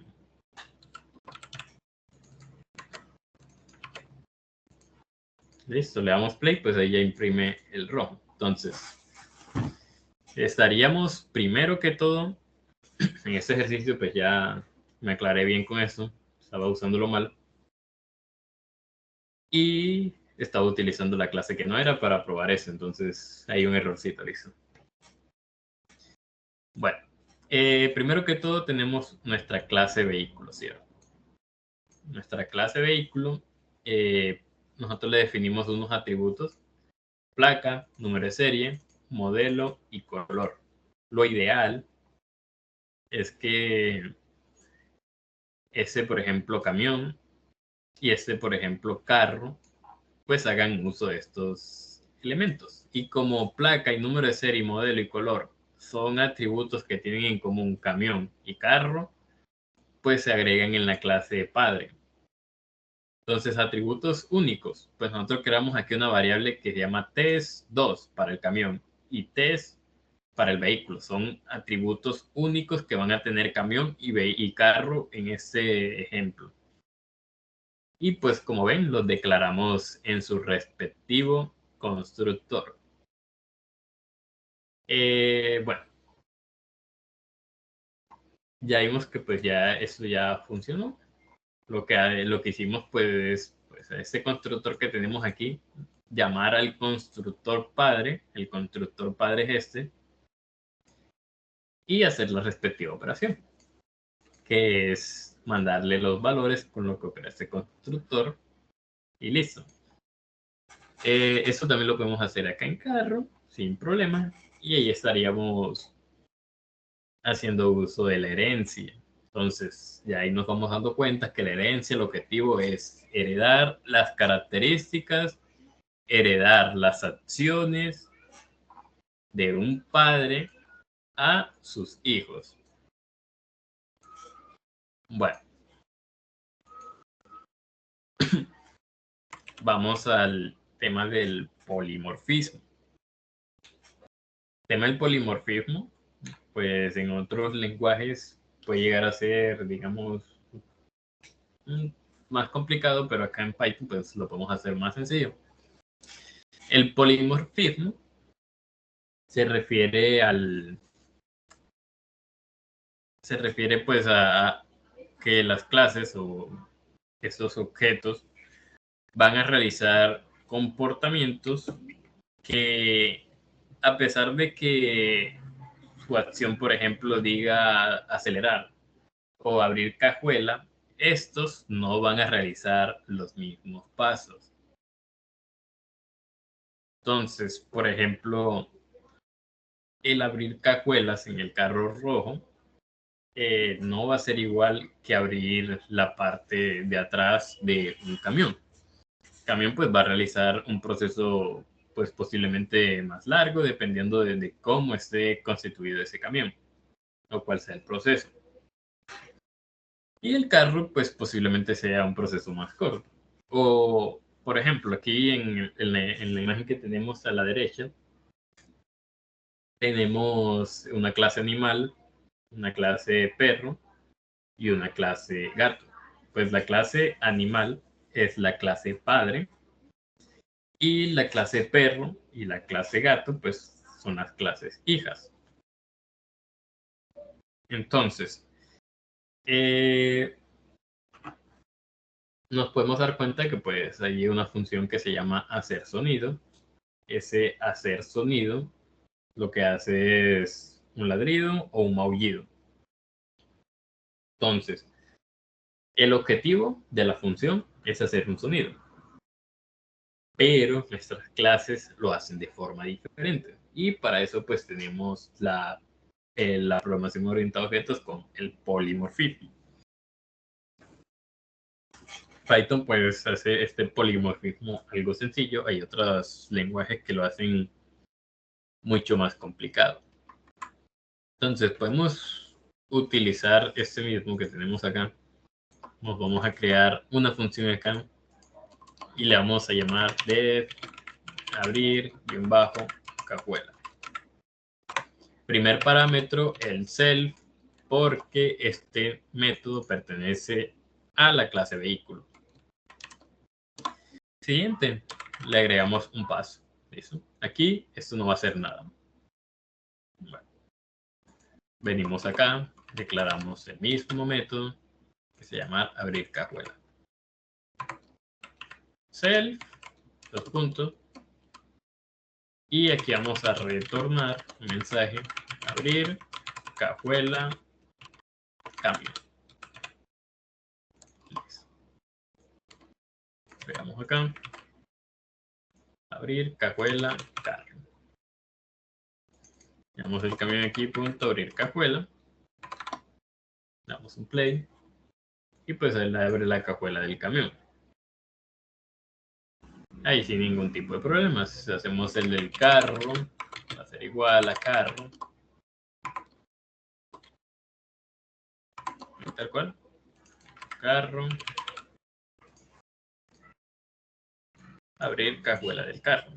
Listo, le damos play, pues ahí ya imprime el ROM. Entonces, estaríamos primero que todo, en este ejercicio, pues ya me aclaré bien con esto, estaba usándolo mal. Y estaba utilizando la clase que no era para probar eso, entonces hay un errorcito, listo. Bueno, primero que todo tenemos nuestra clase vehículo, ¿cierto? Nuestra clase vehículo, nosotros le definimos unos atributos: placa, número de serie, modelo y color. Lo ideal es que ese, por ejemplo, camión y este, por ejemplo, carro, pues hagan uso de estos elementos. Y como placa y número de serie, modelo y color son atributos que tienen en común camión y carro, pues se agregan en la clase de padre. Entonces, atributos únicos, pues nosotros creamos aquí una variable que se llama test2 para el camión y test para el vehículo. Son atributos únicos que van a tener camión y carro en este ejemplo. Y pues como ven, los declaramos en su respectivo constructor. Bueno, ya vimos que pues ya eso ya funcionó. Lo que hicimos pues a este constructor que tenemos aquí, llamar al constructor padre, el constructor padre es este, y hacer la respectiva operación, que es mandarle los valores con lo que opera este constructor y listo. Eso también lo podemos hacer acá en carro sin problema y ahí estaríamos haciendo uso de la herencia. Entonces, ya ahí nos vamos dando cuenta que la herencia, el objetivo es heredar las características, heredar las acciones de un padre a sus hijos. Bueno, vamos al tema del polimorfismo. El tema del polimorfismo, pues en otros lenguajes puede llegar a ser, digamos, más complicado, pero acá en Python pues lo podemos hacer más sencillo. El polimorfismo se refiere pues a que las clases o estos objetos van a realizar comportamientos que, a pesar de que su acción, por ejemplo, diga acelerar o abrir cajuela, estos no van a realizar los mismos pasos. Entonces, por ejemplo, el abrir cajuelas en el carro rojo no va a ser igual que abrir la parte de atrás de un camión. El camión pues va a realizar un proceso pues posiblemente más largo dependiendo de cómo esté constituido ese camión o cuál sea el proceso. Y el carro pues posiblemente sea un proceso más corto. O por ejemplo aquí en la imagen que tenemos a la derecha tenemos una clase animal, una clase perro y una clase gato. Pues la clase animal es la clase padre y la clase perro y la clase gato pues son las clases hijas. Entonces, nos podemos dar cuenta que pues hay una función que se llama hacer sonido. Ese hacer sonido lo que hace es un ladrido o un maullido. Entonces, el objetivo de la función es hacer un sonido, pero nuestras clases lo hacen de forma diferente. Y para eso pues tenemos la programación orientada a objetos con el polimorfismo. Python pues hace este polimorfismo algo sencillo. Hay otros lenguajes que lo hacen mucho más complicado. Entonces podemos utilizar este mismo que tenemos acá. Nos vamos a crear una función acá y le vamos a llamar def abrir cajuela. Primer parámetro, el self porque este método pertenece a la clase vehículo. Siguiente, le agregamos un paso. ¿Listo? Aquí esto no va a hacer nada. Bueno, venimos acá, declaramos el mismo método que se llama abrir cajuela. Self, dos puntos. Y aquí vamos a retornar un mensaje, abrir cajuela cambio. Veamos acá, abrir cajuela carro. Damos el camión aquí, punto, abrir cajuela. Damos un play. Y pues él abre la cajuela del camión. Ahí sin ningún tipo de problemas. Si hacemos el del carro, va a ser igual a carro. Tal cual. Carro. Abrir cajuela del carro.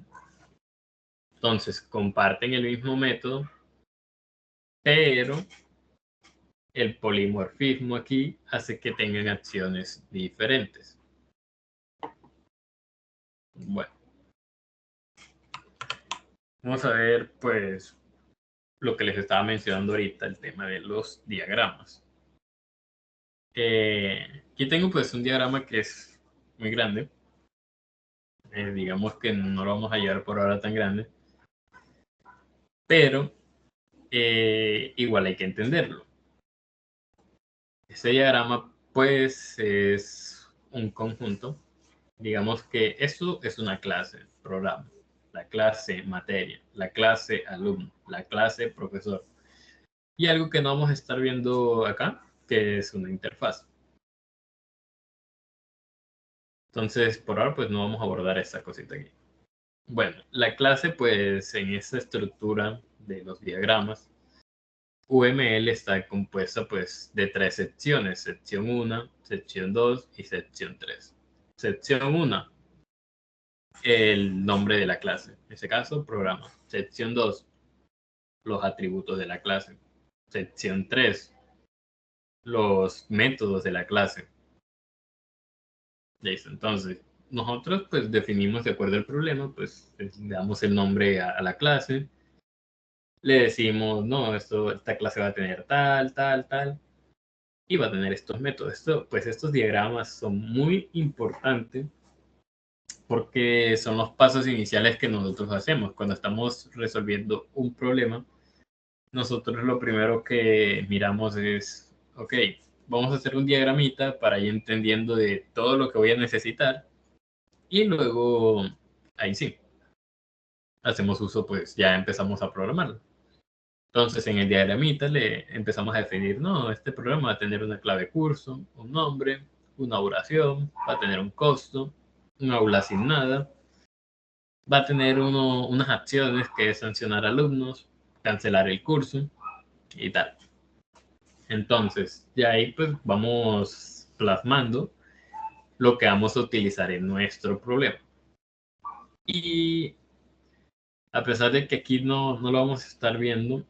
Entonces comparten el mismo método, pero el polimorfismo aquí hace que tengan acciones diferentes. Bueno, vamos a ver pues lo que les estaba mencionando ahorita, el tema de los diagramas. Aquí tengo pues un diagrama que es muy grande. Digamos que no lo vamos a llevar por ahora tan grande, pero igual hay que entenderlo. Este diagrama pues es un conjunto. Digamos que esto es una clase, programa, la clase materia, la clase alumno, la clase profesor. Y algo que no vamos a estar viendo acá, que es una interfaz. Entonces, por ahora, pues no vamos a abordar esta cosita aquí. Bueno, la clase, pues en esta estructura de los diagramas, UML está compuesta pues de 3 secciones, sección 1, sección 2 y sección 3. Sección 1, el nombre de la clase, en este caso, programa. Sección 2, los atributos de la clase. Sección 3, los métodos de la clase. Listo, entonces, nosotros pues definimos de acuerdo al problema, pues le damos el nombre a la clase, le decimos, no, esta clase va a tener tal, tal, tal, y va a tener estos métodos. Pues estos diagramas son muy importantes porque son los pasos iniciales que nosotros hacemos cuando estamos resolviendo un problema. Nosotros lo primero que miramos es, ok, vamos a hacer un diagramita para ir entendiendo de todo lo que voy a necesitar y luego, ahí sí, hacemos uso, pues ya empezamos a programarlo. Entonces en el diagramita le empezamos a definir, no, este programa va a tener una clave curso, un nombre, una oración, va a tener un costo, un aula asignada, va a tener unas acciones que es sancionar alumnos, cancelar el curso y tal. Entonces, ya ahí pues vamos plasmando lo que vamos a utilizar en nuestro problema. Y a pesar de que aquí no lo vamos a estar viendo,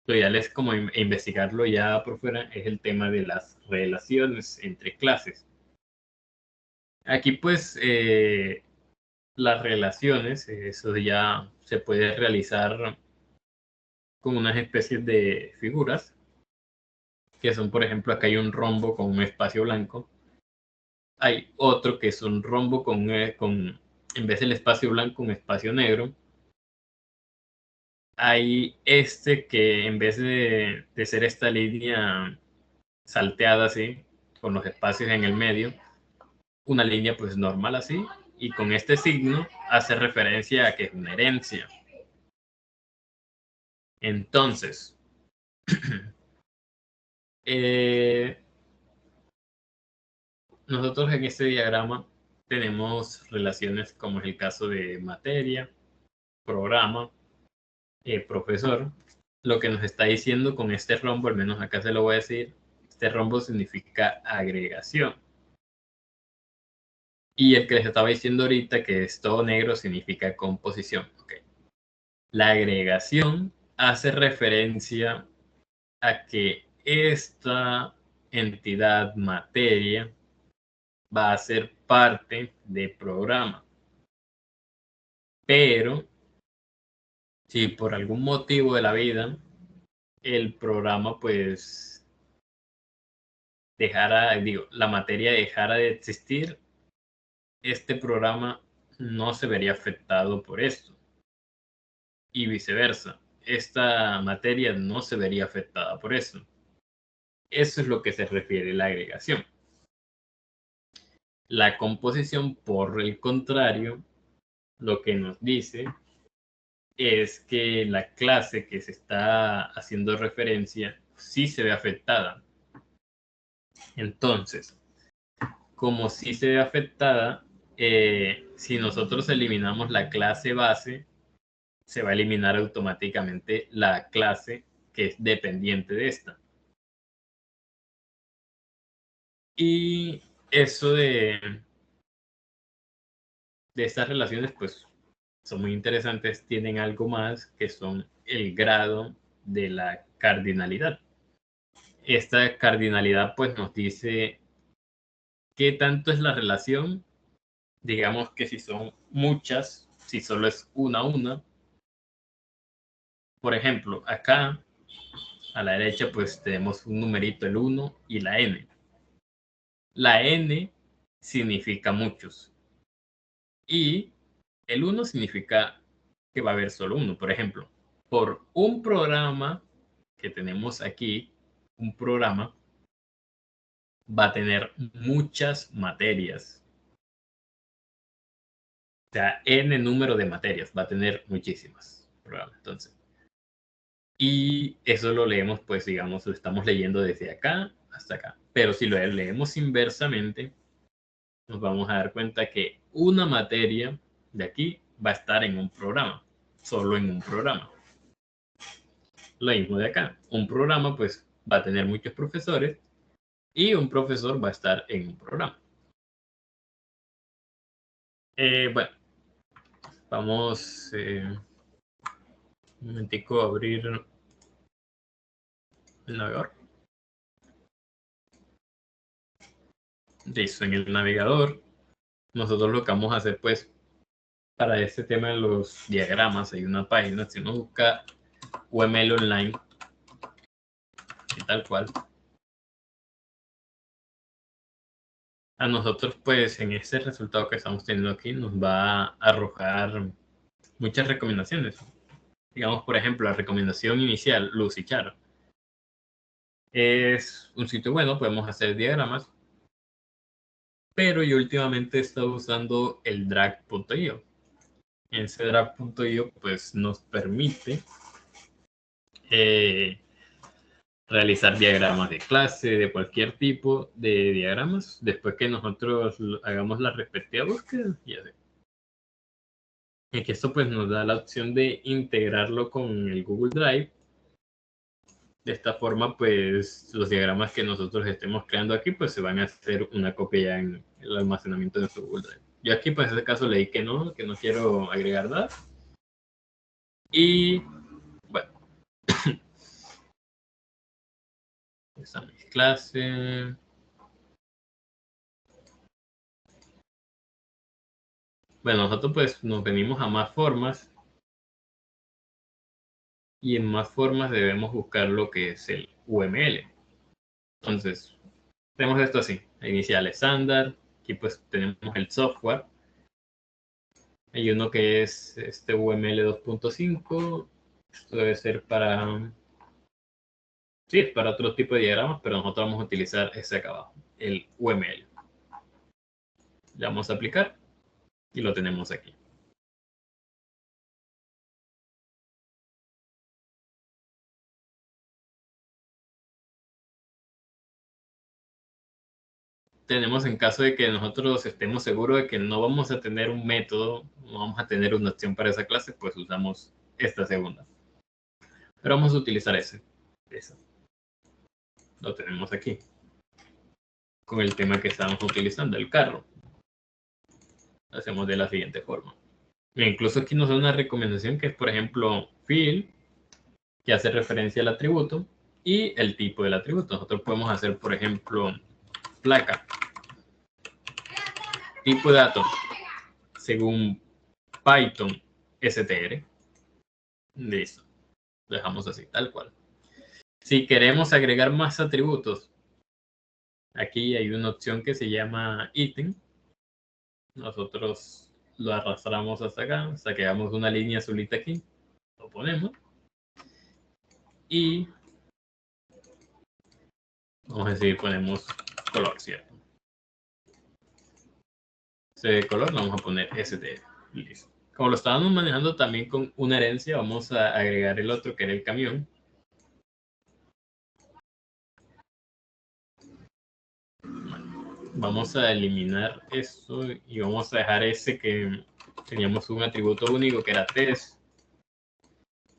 lo ideal es como investigarlo ya por fuera, es el tema de las relaciones entre clases. Aquí pues las relaciones, eso ya se puede realizar con unas especies de figuras, que son por ejemplo, acá hay un rombo con un espacio blanco. Hay otro que es un rombo en vez del espacio blanco, un espacio negro. Hay este que en vez de ser esta línea salteada así, con los espacios en el medio, una línea pues normal así, y con este signo hace referencia a que es una herencia. Entonces, nosotros en este diagrama tenemos relaciones como es el caso de materia, programa, profesor. Lo que nos está diciendo con este rombo, al menos acá se lo voy a decir, este rombo significa agregación. Y el que les estaba diciendo ahorita, que es todo negro, significa composición. Okay. La agregación hace referencia a que esta entidad materia va a ser parte del programa. Pero si por algún motivo de la vida el programa pues la materia dejara de existir, este programa no se vería afectado por esto. Y viceversa, esta materia no se vería afectada por eso. Eso es lo que se refiere a la agregación. La composición, por el contrario, lo que nos dice es que la clase que se está haciendo referencia sí se ve afectada. Entonces, como sí se ve afectada, si nosotros eliminamos la clase base, se va a eliminar automáticamente la clase que es dependiente de esta. Y eso de estas relaciones, pues, son muy interesantes, tienen algo más que son el grado de la cardinalidad. Esta cardinalidad, pues, nos dice qué tanto es la relación. Digamos que si son muchas, si solo es una. Por ejemplo, acá a la derecha, pues tenemos un numerito, el 1 y la n. La n significa muchos. Y el 1 significa que va a haber solo uno. Por ejemplo, por un programa que tenemos aquí, un programa va a tener muchas materias. O sea, n número de materias, va a tener muchísimas programas. Entonces, y eso lo leemos, pues digamos, lo estamos leyendo desde acá hasta acá. Pero si lo leemos inversamente, nos vamos a dar cuenta que una materia de aquí va a estar en un programa, solo en un programa. Lo mismo de acá. Un programa pues va a tener muchos profesores y un profesor va a estar en un programa. Bueno, vamos un momentico a abrir el navegador. Listo, en el navegador nosotros lo que vamos a hacer pues para este tema de los diagramas hay una página, si uno busca UML Online y tal cual, a nosotros pues en este resultado que estamos teniendo aquí nos va a arrojar muchas recomendaciones. Digamos, por ejemplo, la recomendación inicial, Lucidchart, es un sitio bueno, podemos hacer diagramas, pero yo últimamente he estado usando el drag.io. Ese drag.io pues nos permite realizar diagramas de clase, de cualquier tipo de diagramas, después que nosotros hagamos la respectiva búsqueda y así. Y que esto pues nos da la opción de integrarlo con el Google Drive. De esta forma, pues los diagramas que nosotros estemos creando aquí, pues se van a hacer una copia ya en el almacenamiento de nuestro Google Drive. Yo aquí, pues en este caso leí que no quiero agregar nada. Y bueno, están mis clases. Bueno, nosotros pues nos venimos a más formas. Y en más formas debemos buscar lo que es el UML. Entonces, tenemos esto así, inicial estándar, aquí pues tenemos el software, hay uno que es este UML 2.5, esto debe ser para, sí, es para otro tipo de diagramas, pero nosotros vamos a utilizar ese acá abajo, el UML. Le vamos a aplicar y lo tenemos aquí. Tenemos en caso de que nosotros estemos seguros de que no vamos a tener un método, no vamos a tener una opción para esa clase, pues usamos esta segunda. Pero vamos a utilizar ese. Lo tenemos aquí. Con el tema que estamos utilizando, el carro. Lo hacemos de la siguiente forma. E incluso aquí nos da una recomendación que es, por ejemplo, fill que hace referencia al atributo y el tipo del atributo. Nosotros podemos hacer, por ejemplo, placa, tipo de dato, según Python str. Listo. Dejamos así, tal cual. Si queremos agregar más atributos, aquí hay una opción que se llama ítem. Nosotros lo arrastramos hasta acá, hasta que hagamos una línea azulita aquí. Lo ponemos. Y vamos a decir, ponemos color, ¿cierto? Ese color lo vamos a poner str. Listo. Como lo estábamos manejando también con una herencia, vamos a agregar el otro que era el camión. Vamos a eliminar esto y vamos a dejar ese que teníamos un atributo único que era test.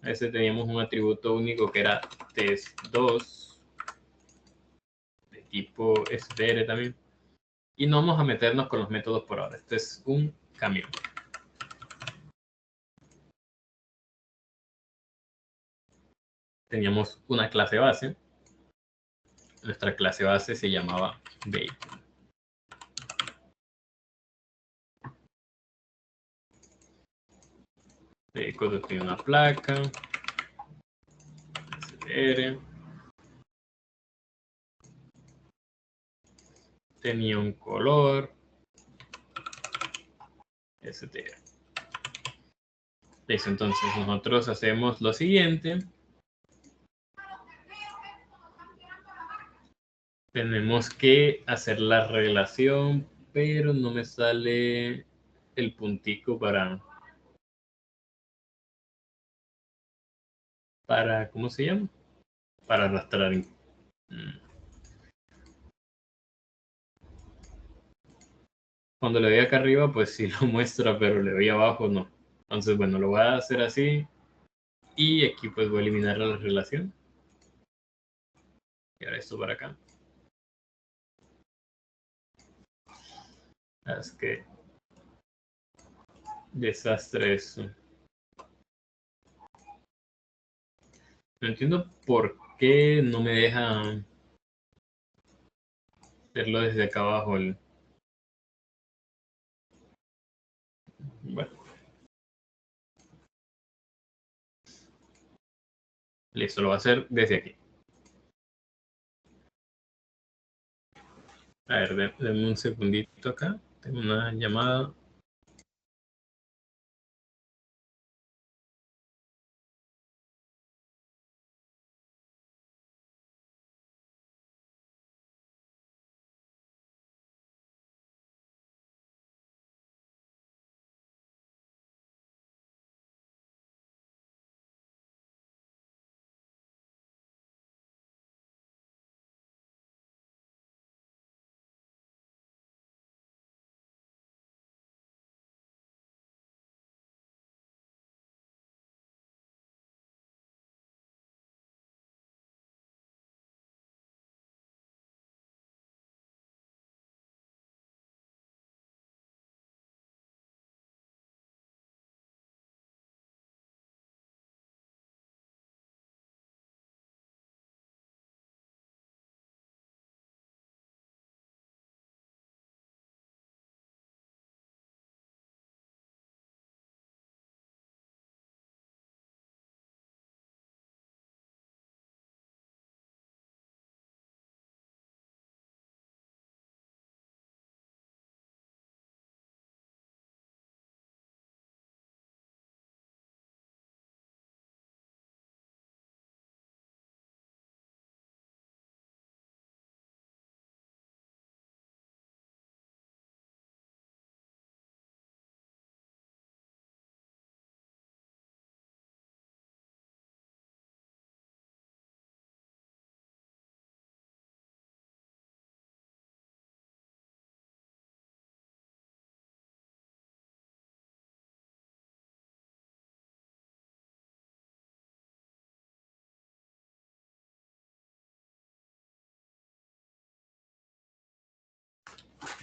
Ese teníamos un atributo único que era test2 de tipo str también. Y no vamos a meternos con los métodos por ahora. Este es un camión. Teníamos una clase base. Nuestra clase base se llamaba vehicle. Vehicle tiene una placa. STR. Tenía un color. STR. Listo, entonces nosotros hacemos lo siguiente. Tenemos que hacer la relación, pero no me sale el puntico para ¿cómo se llama? Para arrastrar. Cuando le doy acá arriba, pues sí lo muestra, pero le doy abajo, no. Entonces, bueno, lo voy a hacer así. Y aquí pues voy a eliminar la relación. Y ahora esto para acá. Es que desastre eso. No entiendo por qué no me deja hacerlo desde acá abajo. Bueno. Listo, lo voy a hacer desde aquí. A ver, denme un segundito acá. Tengo una llamada.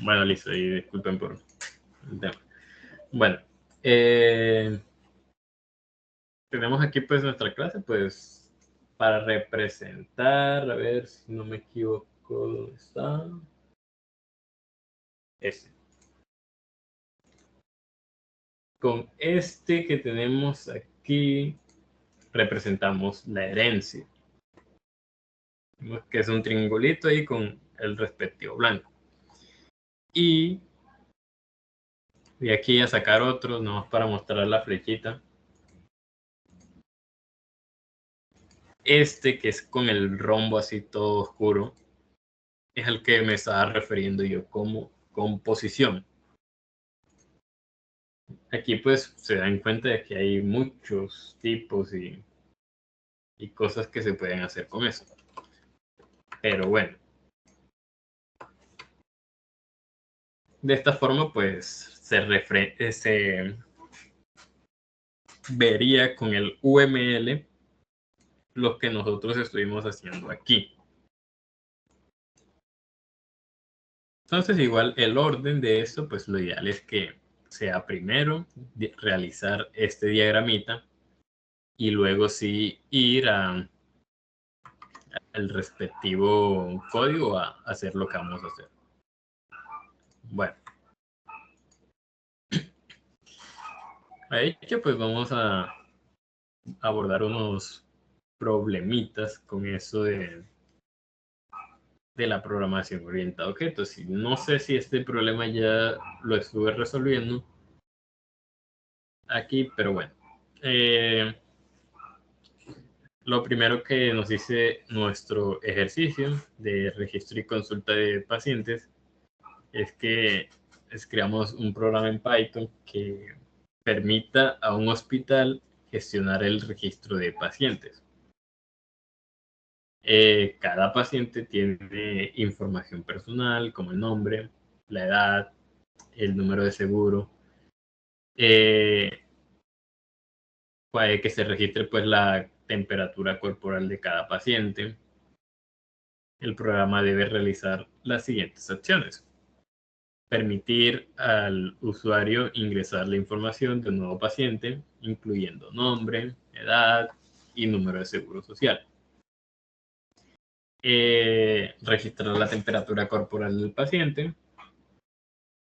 Bueno, listo, y disculpen por el tema. Bueno, tenemos aquí pues nuestra clase, pues para representar, a ver si no me equivoco, ¿dónde está? Este. Con este que tenemos aquí, representamos la herencia, que es un triangulito ahí con el respectivo blanco. Y de aquí a sacar otro, nomás para mostrar la flechita. Este que es con el rombo así todo oscuro, es al que me estaba refiriendo yo como composición. Aquí pues se dan cuenta de que hay muchos tipos y cosas que se pueden hacer con eso. Pero bueno. De esta forma pues se vería con el UML lo que nosotros estuvimos haciendo aquí. Entonces igual el orden de esto pues lo ideal es que sea primero realizar este diagramita y luego sí ir al respectivo código a hacer lo que vamos a hacer. Bueno, ahí que pues vamos a abordar unos problemitas con eso de la programación orientada a objetos. Y no sé si este problema ya lo estuve resolviendo aquí, pero bueno. Lo primero que nos dice nuestro ejercicio de registro y consulta de pacientes es que creamos un programa en Python que permita a un hospital gestionar el registro de pacientes. Cada paciente tiene información personal como el nombre, la edad, el número de seguro, puede que se registre pues la temperatura corporal de cada paciente. El programa debe realizar las siguientes acciones: permitir al usuario ingresar la información de un nuevo paciente, incluyendo nombre, edad y número de seguro social. Registrar la temperatura corporal del paciente.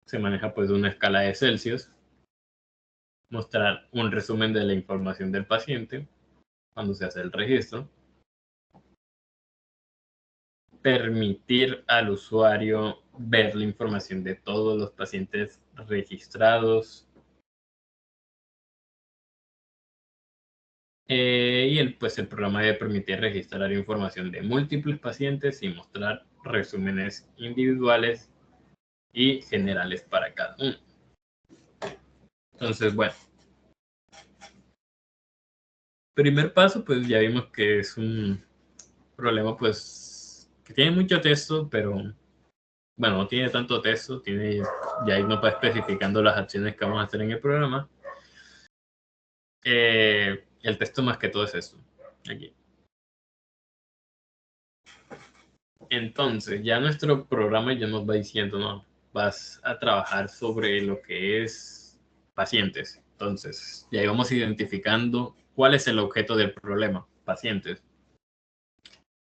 Se maneja pues una escala de Celsius. Mostrar un resumen de la información del paciente cuando se hace el registro. Permitir al usuario ver la información de todos los pacientes registrados. Pues el programa debe permitir registrar información de múltiples pacientes y mostrar resúmenes individuales y generales para cada uno. Entonces, bueno. Primer paso, pues ya vimos que es un problema pues que tiene mucho texto, pero bueno, no tiene tanto texto, ya ahí nos va especificando las acciones que vamos a hacer en el programa. El texto más que todo es esto, aquí. Entonces, ya nuestro programa ya nos va diciendo, no, vas a trabajar sobre lo que es pacientes. Entonces, ya íbamos identificando cuál es el objeto del problema, pacientes.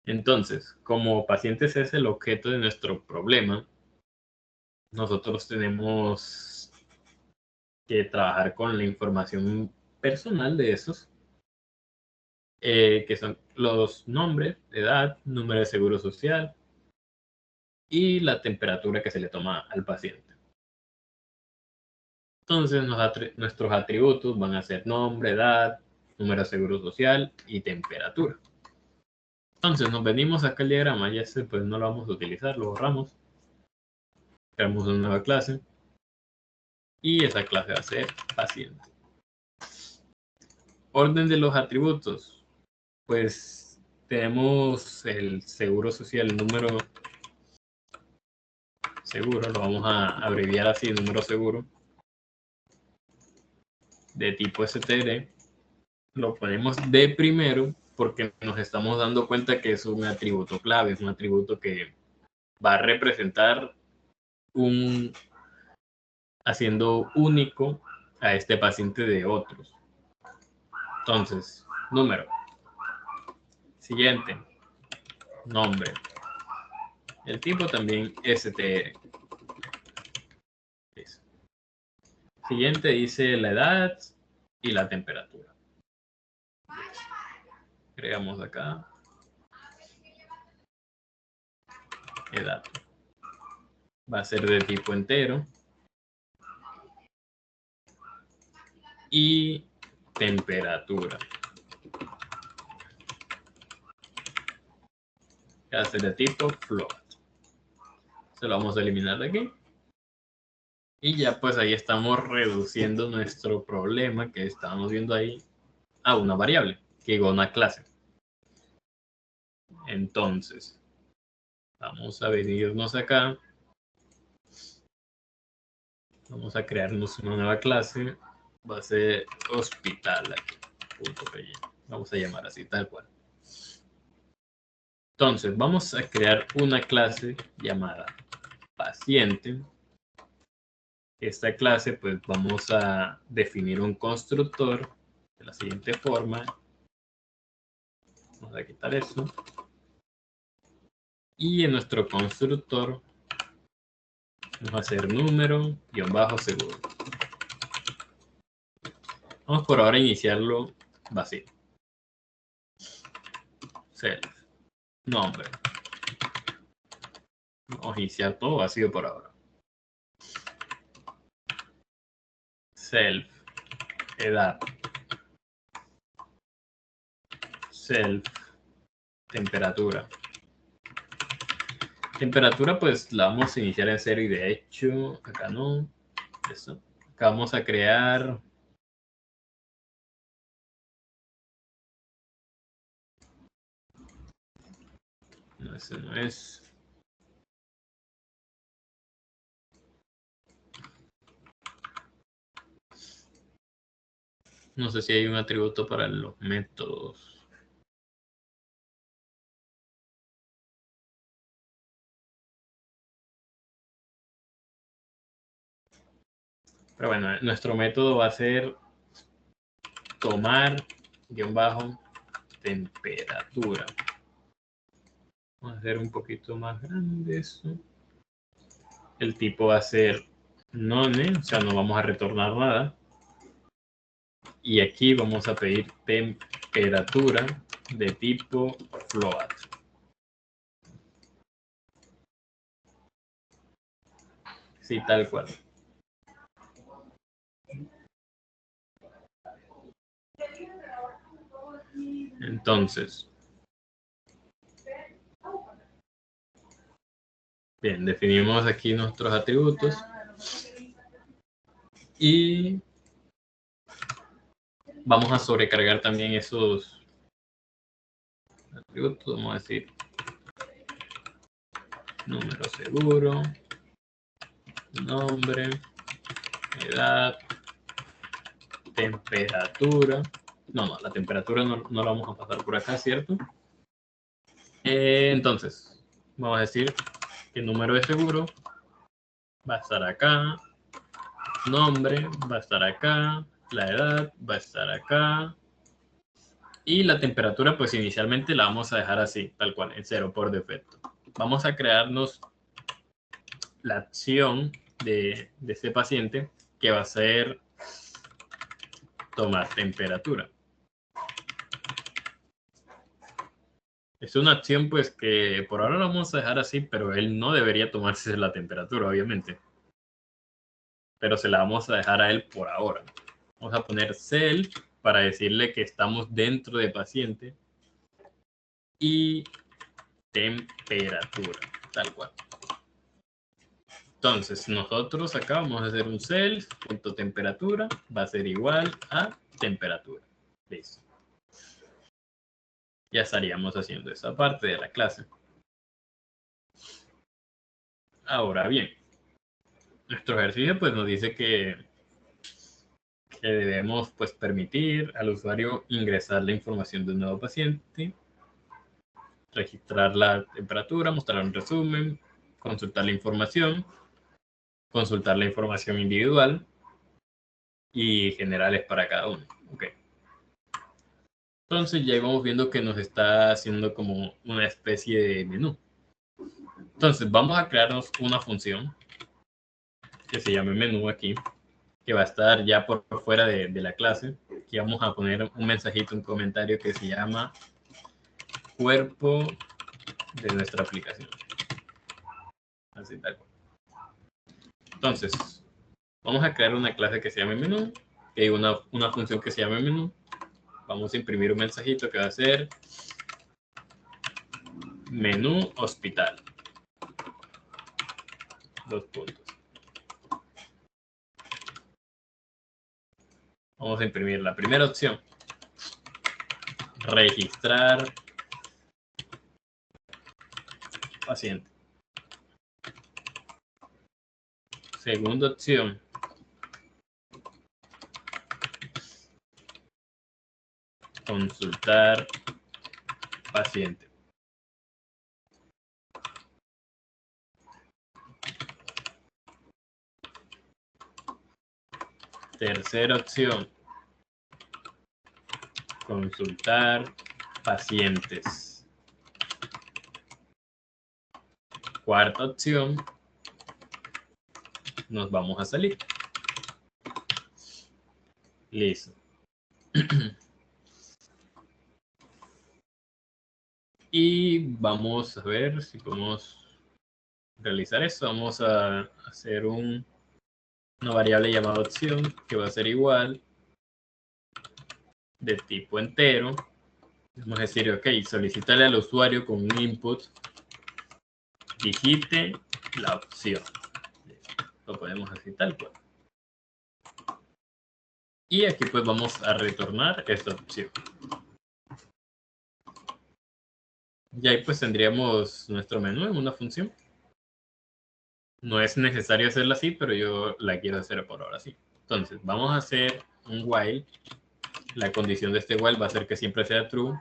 Entonces, como pacientes es el objeto de nuestro problema, nosotros tenemos que trabajar con la información personal de esos, que son los nombres, edad, número de seguro social y la temperatura que se le toma al paciente. Entonces, nuestros atributos van a ser nombre, edad, número de seguro social y temperatura. Entonces, nos venimos acá al diagrama, ya pues no lo vamos a utilizar, lo borramos. Creamos una nueva clase y esa clase va a ser paciente. Orden de los atributos. Pues tenemos el seguro social, el número seguro, lo vamos a abreviar así, número seguro, de tipo STR. Lo ponemos de primero porque nos estamos dando cuenta que es un atributo clave, es un atributo que va a representar haciendo único a este paciente de otros. Entonces, número. Siguiente. Nombre. El tipo también str. Listo. Siguiente dice la edad y la temperatura. Agregamos acá. Edad. Va a ser de tipo entero. Y temperatura. Va a ser de tipo float. Se lo vamos a eliminar de aquí. Y ya pues ahí estamos reduciendo nuestro problema que estábamos viendo ahí a una variable, que es una clase. Entonces, vamos a venirnos acá. Vamos a crearnos una nueva clase. Va a ser hospital aquí. Vamos a llamar así, tal cual. Entonces, vamos a crear una clase llamada paciente. Esta clase, pues vamos a definir un constructor de la siguiente forma. Vamos a quitar eso. Y en nuestro constructor vamos a hacer número _seguro. Vamos por ahora a iniciarlo vacío. Self. Nombre. Vamos a iniciar todo vacío por ahora. Self. Edad. Self. Temperatura. Temperatura pues la vamos a iniciar en 0 y de hecho acá no. Eso. Acá vamos a crear no, ese no es. No sé si hay un atributo para los métodos. Pero bueno, nuestro método va a ser tomar _temperatura. Vamos a hacer un poquito más grande eso. El tipo va a ser none, o sea, no vamos a retornar nada. Y aquí vamos a pedir temperatura de tipo float. Sí, tal cual. Entonces, bien, definimos aquí nuestros atributos. Y vamos a sobrecargar también esos atributos. Vamos a decir número seguro, nombre, edad, temperatura. No, la temperatura no la vamos a pasar por acá, ¿cierto? Entonces, vamos a decir que el número de seguro va a estar acá, nombre va a estar acá, la edad va a estar acá, y la temperatura, pues inicialmente la vamos a dejar así, tal cual, en 0 por defecto. Vamos a crearnos la acción de este paciente, que va a ser tomar temperatura. Es una acción pues que por ahora la vamos a dejar así, pero él no debería tomarse la temperatura, obviamente. Pero se la vamos a dejar a él por ahora. Vamos a poner self para decirle que estamos dentro de paciente. Y temperatura, tal cual. Entonces, nosotros acá vamos a hacer un self.temperatura, va a ser igual a temperatura. Listo. Ya estaríamos haciendo esa parte de la clase. Ahora bien, nuestro ejercicio pues nos dice que debemos pues permitir al usuario ingresar la información de un nuevo paciente, registrar la temperatura, mostrar un resumen, consultar la información individual y generales para cada uno. Okay. Entonces ya íbamos viendo que nos está haciendo como una especie de menú. Entonces vamos a crearnos una función que se llame menú aquí, que va a estar ya por fuera de la clase. Aquí vamos a poner un mensajito, un comentario que se llama cuerpo de nuestra aplicación. Así tal cual. Entonces, vamos a crear una clase que se llame menú, que hay una función que se llame menú. Vamos a imprimir un mensajito que va a ser menú hospital. 2 puntos. Vamos a imprimir la primera opción. Registrar paciente. Segunda opción. Consultar paciente. Tercera opción. Consultar pacientes. Cuarta opción. Nos vamos a salir. Listo. Y vamos a ver si podemos realizar eso. Vamos a hacer una variable llamada opción que va a ser igual de tipo entero. Vamos a decir, ok, solicítale al usuario con un input, digite la opción. Lo podemos así tal cual. Y aquí pues vamos a retornar esta opción. Y ahí pues tendríamos nuestro menú en una función. No es necesario hacerla así, pero yo la quiero hacer por ahora sí. Entonces vamos a hacer un while. La condición de este while va a ser que siempre sea true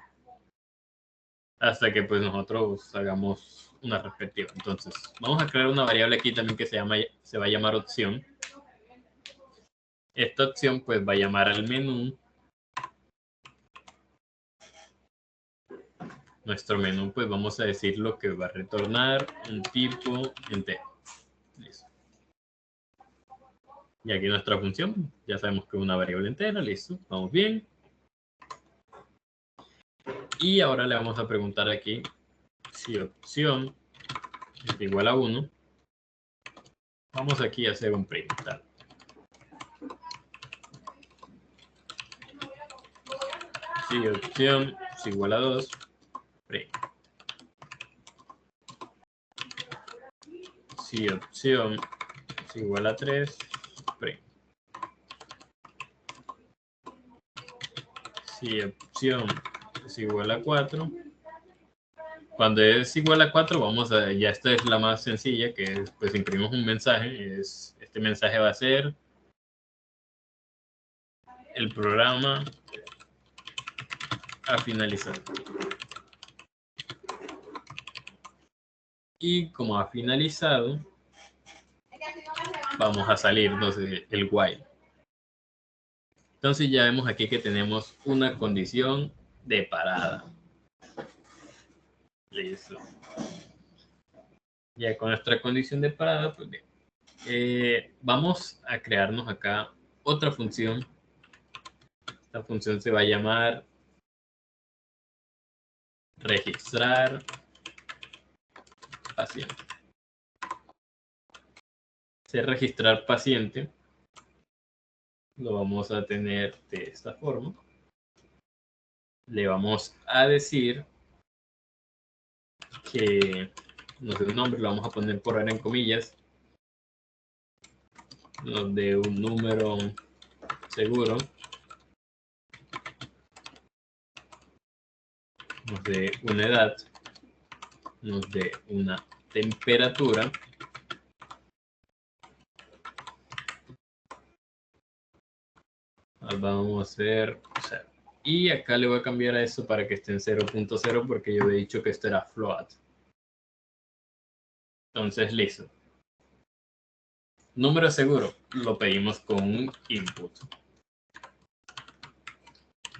hasta que pues nosotros hagamos una respectiva. Entonces vamos a crear una variable aquí también que se va a llamar opción. Esta opción pues va a llamar al menú. Nuestro menú pues vamos a decir lo que va a retornar un tipo entero. Listo. Y aquí nuestra función, ya sabemos que es una variable entera, listo, vamos bien. Y ahora le vamos a preguntar aquí si opción es igual a 1. Vamos aquí a hacer un print. Tal. Si opción es igual a 2, print. Si opción es igual a 3, print. Si opción es igual a 4, cuando es igual a 4, vamos a, ya esta es la más sencilla, que es, pues imprimimos un mensaje, este mensaje va a ser el programa a finalizar. Y como ha finalizado, vamos a salirnos del while. Entonces ya vemos aquí que tenemos una condición de parada. Listo. Ya con nuestra condición de parada, pues bien. Vamos a crearnos acá otra función. Esta función se va a llamar registrar paciente. Registrar paciente lo vamos a tener de esta forma. Le vamos a decir que nos dé un nombre, lo vamos a poner por ahora en comillas, nos dé un número seguro, nos dé una edad, nos dé una temperatura, vamos a hacer 0. Y acá le voy a cambiar a eso para que esté en 0.0 porque yo he dicho que esto era float. Entonces, listo. Número seguro lo pedimos con un input.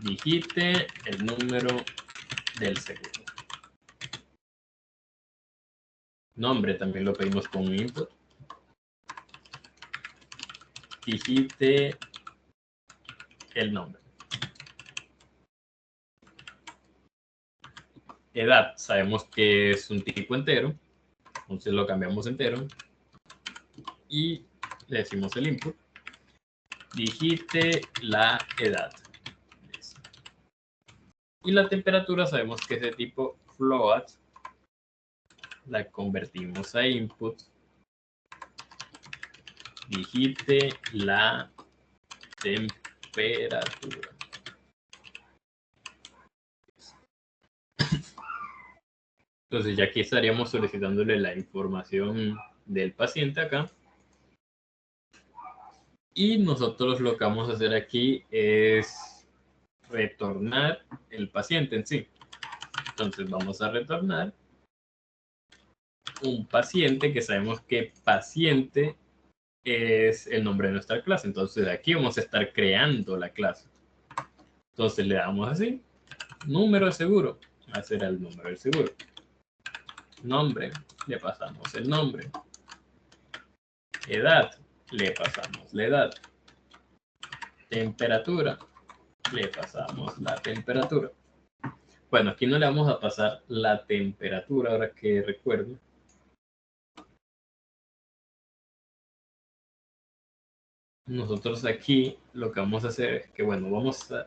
digite el número del seguro. Nombre también lo pedimos con un input. Digite el nombre. Edad, sabemos que es un tipo entero, entonces lo cambiamos a entero y le decimos el input. Digite la edad. Y la temperatura, sabemos que es de tipo float, la convertimos a input. Digite la temperatura. Entonces ya aquí estaríamos solicitándole la información del paciente acá. Y nosotros lo que vamos a hacer aquí es retornar el paciente en sí. Entonces vamos a retornar un paciente, que sabemos que paciente es el nombre de nuestra clase. Entonces de aquí vamos a estar creando la clase. Entonces le damos así, número de seguro, va a ser el número del seguro. Nombre, le pasamos el nombre. Edad, le pasamos la edad. Temperatura, le pasamos la temperatura. Bueno, aquí no le vamos a pasar la temperatura, ahora que recuerdo. Nosotros aquí lo que vamos a hacer es que, bueno, vamos a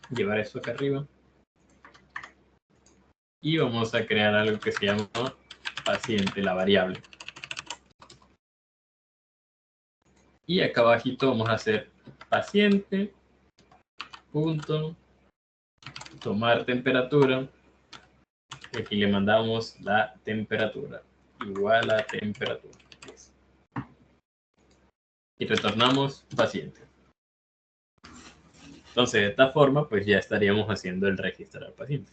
llevar esto acá arriba. Y vamos a crear algo que se llama paciente, la variable. Y acá abajito vamos a hacer paciente punto tomar temperatura. Y aquí le mandamos la temperatura igual a temperatura. Y retornamos paciente. Entonces, de esta forma, pues ya estaríamos haciendo el registrar paciente.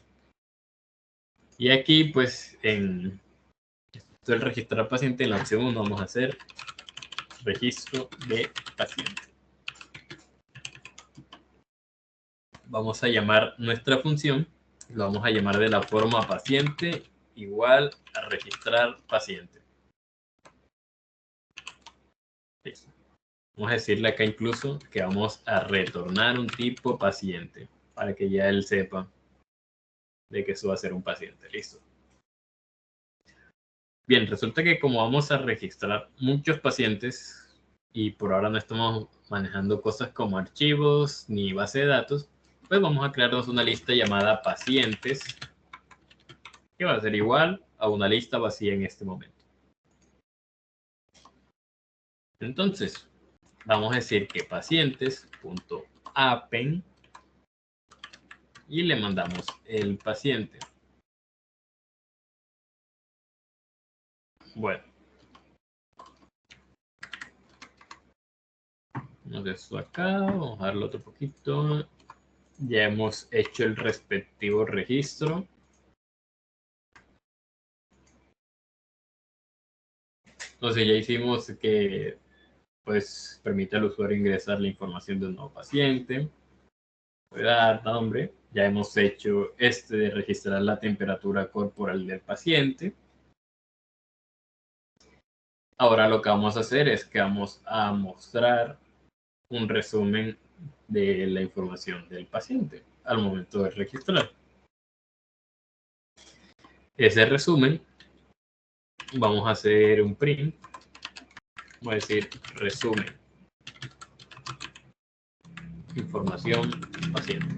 Y aquí, pues, en el registrar paciente, en la opción 1 vamos a hacer registro de paciente. Vamos a llamar nuestra función, lo vamos a llamar de la forma paciente igual a registrar paciente. Listo. Vamos a decirle acá incluso que vamos a retornar un tipo paciente para que ya él sepa de que eso va a ser un paciente. Listo. Bien, resulta que como vamos a registrar muchos pacientes y por ahora no estamos manejando cosas como archivos ni base de datos, pues vamos a crearnos una lista llamada pacientes, que va a ser igual a una lista vacía en este momento. Entonces, vamos a decir que pacientes.append y le mandamos el paciente. Bueno. Vamos a esto acá, vamos a darlo otro poquito. Ya hemos hecho el respectivo registro. Entonces ya hicimos que pues permite al usuario ingresar la información de un nuevo paciente, edad, nombre. Ya hemos hecho este de registrar la temperatura corporal del paciente. Ahora lo que vamos a hacer es que vamos a mostrar un resumen de la información del paciente al momento de registrar. Ese resumen vamos a hacer un print. Vamos a decir resumen. Información paciente.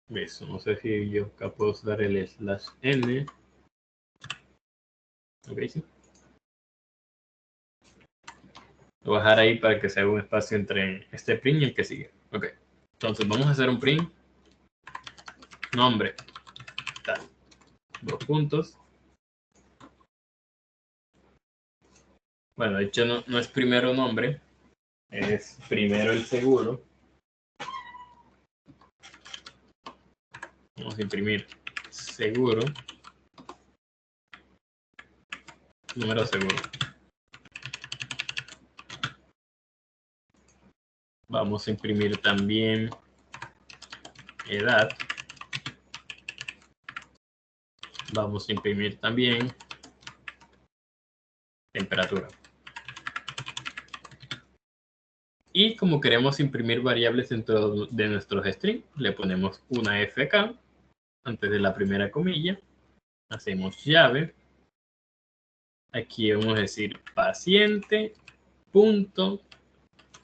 Eso, no sé si yo acá puedo dar el /n. Ok, sí. Lo voy a dejar ahí para que se haga un espacio entre este print y el que sigue. Ok. Entonces vamos a hacer un print. Nombre. Tal. 2 puntos. Bueno, de hecho no es primero nombre. Es primero el seguro. Vamos a imprimir seguro. Número seguro. Vamos a imprimir también edad. Vamos a imprimir también temperatura. Y como queremos imprimir variables dentro de nuestros strings, le ponemos una F acá, antes de la primera comilla. Hacemos llave. Aquí vamos a decir paciente, punto,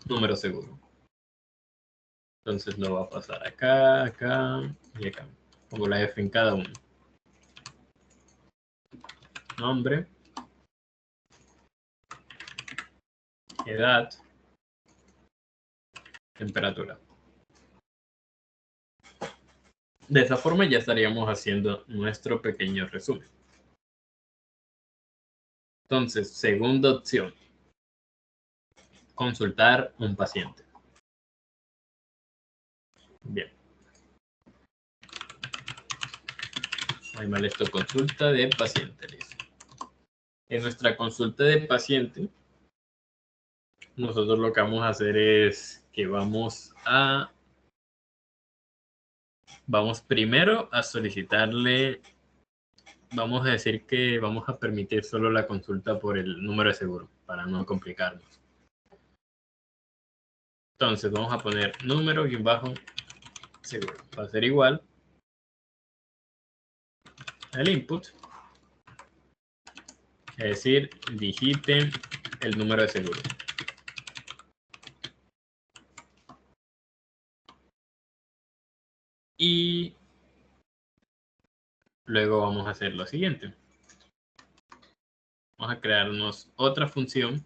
número seguro. Entonces lo va a pasar acá, acá y acá. Pongo la F en cada uno. Nombre. Edad. Temperatura. De esa forma ya estaríamos haciendo nuestro pequeño resumen. Entonces, segunda opción. Consultar un paciente. Bien. Hay mal esto, consulta de paciente. Listo. En nuestra consulta de paciente, nosotros lo que vamos a hacer es que vamos primero a solicitarle, vamos a decir que vamos a permitir solo la consulta por el número de seguro, para no complicarnos. Entonces vamos a poner número y bajo seguro. Va a ser igual al input, es decir, digite el número de seguro. Y luego vamos a hacer lo siguiente. Vamos a crearnos otra función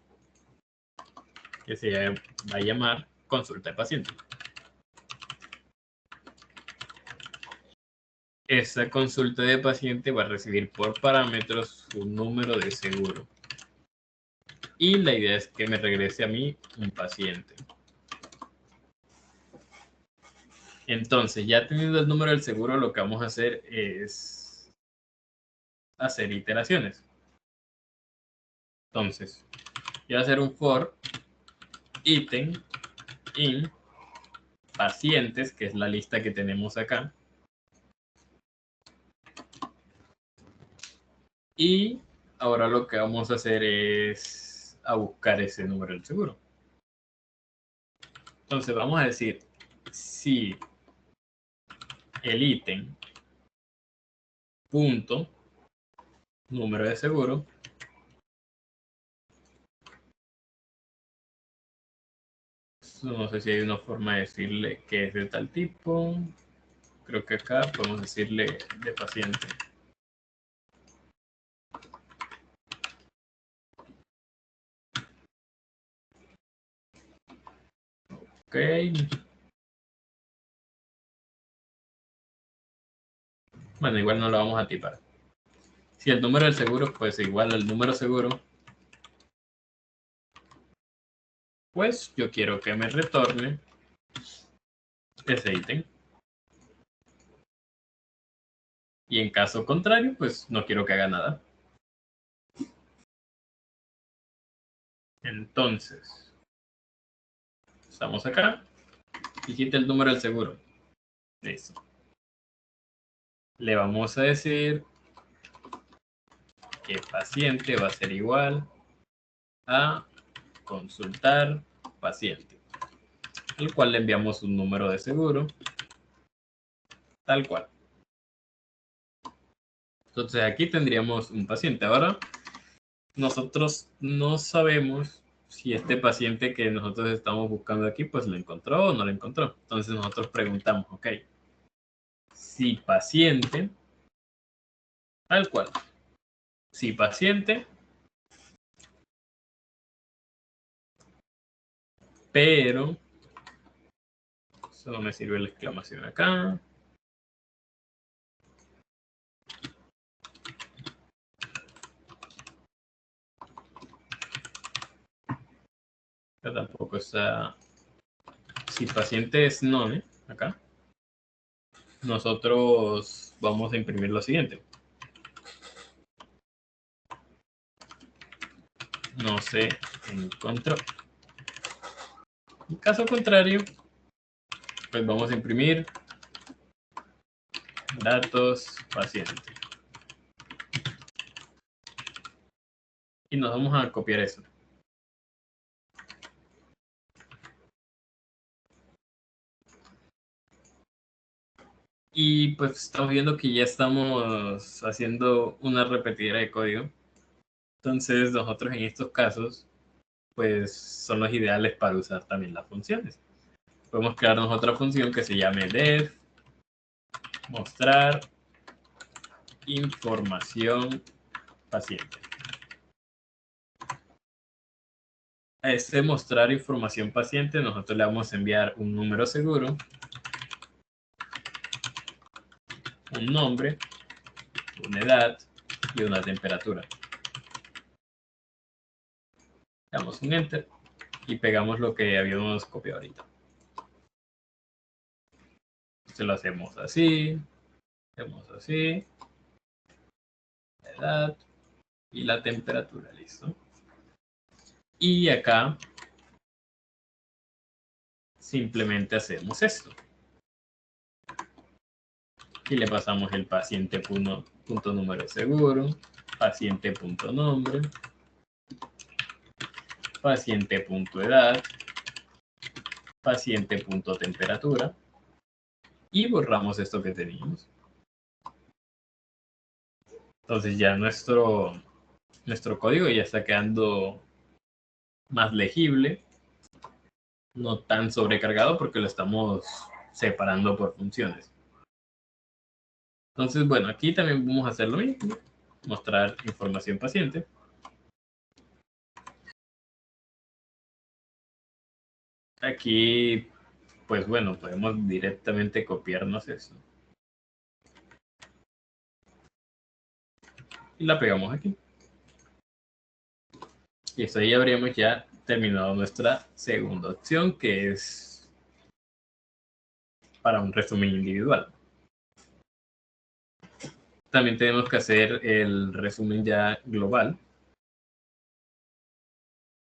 que se va a llamar consulta de paciente. Esa consulta de paciente va a recibir por parámetros su número de seguro. Y la idea es que me regrese a mí un paciente. Entonces, ya teniendo el número del seguro, lo que vamos a hacer es hacer iteraciones. Entonces, voy a hacer un for ítem in pacientes, que es la lista que tenemos acá. Y ahora lo que vamos a hacer es a buscar ese número del seguro. Entonces vamos a decir si el ítem punto número de seguro no sé si hay una forma de decirle que es de tal tipo. Creo que acá podemos decirle de paciente. Ok. Bueno, igual no lo vamos a tipar. Si el número del seguro, pues igual al número seguro, pues yo quiero que me retorne ese ítem. Y en caso contrario, pues no quiero que haga nada. Entonces, estamos acá. Digite el número del seguro. Listo. Le vamos a decir que paciente va a ser igual a consultar paciente, al cual le enviamos un número de seguro, tal cual. Entonces aquí tendríamos un paciente. Ahora nosotros no sabemos si este paciente que nosotros estamos buscando aquí, pues lo encontró o no lo encontró. Entonces nosotros preguntamos, ok, si paciente, tal cual, si paciente, pero, solo me sirve la exclamación acá. Acá tampoco está, si paciente es none, acá, nosotros vamos a imprimir lo siguiente. No se encontró. En caso contrario, pues vamos a imprimir datos paciente. Y nos vamos a copiar eso. Y pues estamos viendo que ya estamos haciendo una repetidera de código. Entonces nosotros en estos casos, pues son los ideales para usar también las funciones. Podemos crearnos otra función que se llame def mostrar información paciente. A este mostrar información paciente nosotros le vamos a enviar un número seguro, un nombre, una edad y una temperatura. Damos un enter y pegamos lo que habíamos copiado ahorita. Se lo hacemos así, la edad y la temperatura, listo. Y acá simplemente hacemos esto. Y le pasamos el paciente punto número seguro, paciente punto nombre, paciente punto edad, paciente punto temperatura y borramos esto que teníamos. Entonces ya nuestro código ya está quedando más legible, no tan sobrecargado porque lo estamos separando por funciones. Entonces, bueno, aquí también vamos a hacer lo mismo, mostrar información paciente. Aquí, pues bueno, podemos directamente copiarnos eso. Y la pegamos aquí. Y eso ahí habríamos ya terminado nuestra segunda opción, que es para un resumen individual. También tenemos que hacer el resumen ya global,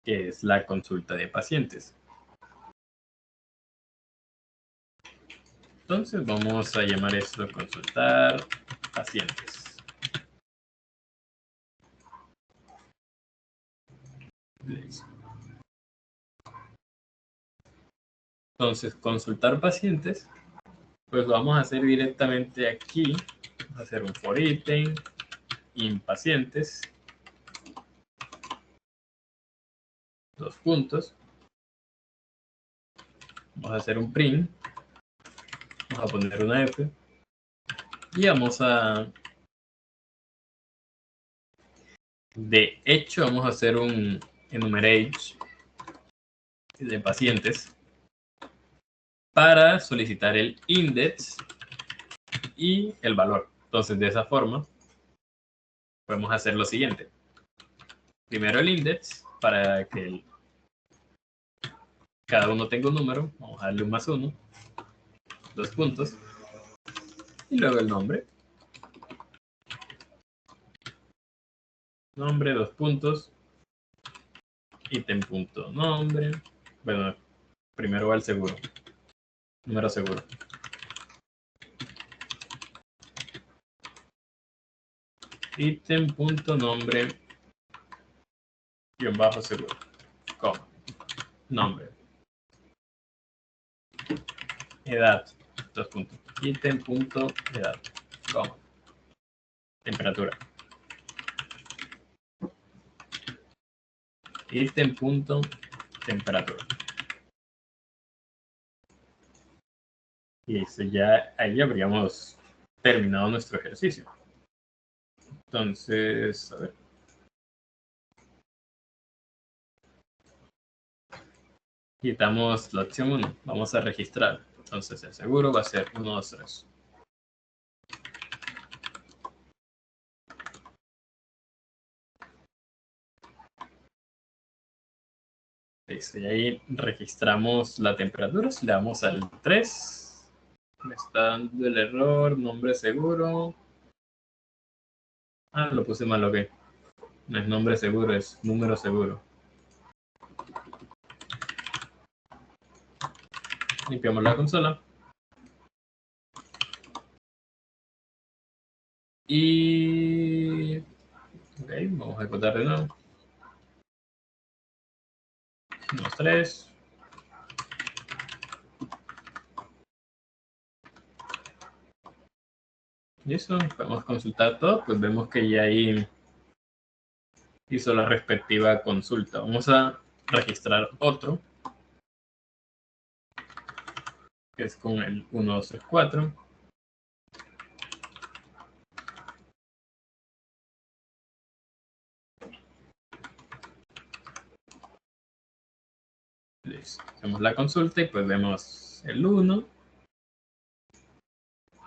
que es la consulta de pacientes. Entonces vamos a llamar esto consultar pacientes. Listo. Entonces consultar pacientes, pues lo vamos a hacer directamente aquí. Vamos a hacer un for item in pacientes. Dos puntos. Vamos a hacer un print. Vamos a poner una F. Y vamos a... De hecho, vamos a hacer un enumerate de pacientes para solicitar el index y el valor. Entonces, de esa forma, podemos hacer lo siguiente. Primero el index para que cada uno tenga un número. Vamos a darle un +1, 2 puntos. Y luego el nombre. Nombre, 2 puntos. Ítem.nombre. Bueno, primero va el seguro. Número seguro. Ítem.nombre _ seguro. Coma. Nombre. Edad. 2 puntos. Ítem.edad. Coma. Temperatura. Ítem.temperatura. Y ya ahí habríamos terminado nuestro ejercicio. Entonces, a ver. Quitamos la opción 1. Vamos a registrar. Entonces el seguro va a ser 1, 2, 3. Listo, y ahí registramos la temperatura. Le damos al 3. Me está dando el error. Nombre seguro. Ah, lo puse mal, ok. No es nombre seguro, es número seguro. Limpiamos la consola. Y... ok, vamos a ejecutar de nuevo. 1, 2, 3. Listo, podemos consultar todo, pues vemos que ya ahí hizo la respectiva consulta. Vamos a registrar otro, que es con el 1, 2, 3, 4. Listo. Hacemos la consulta y pues vemos el 1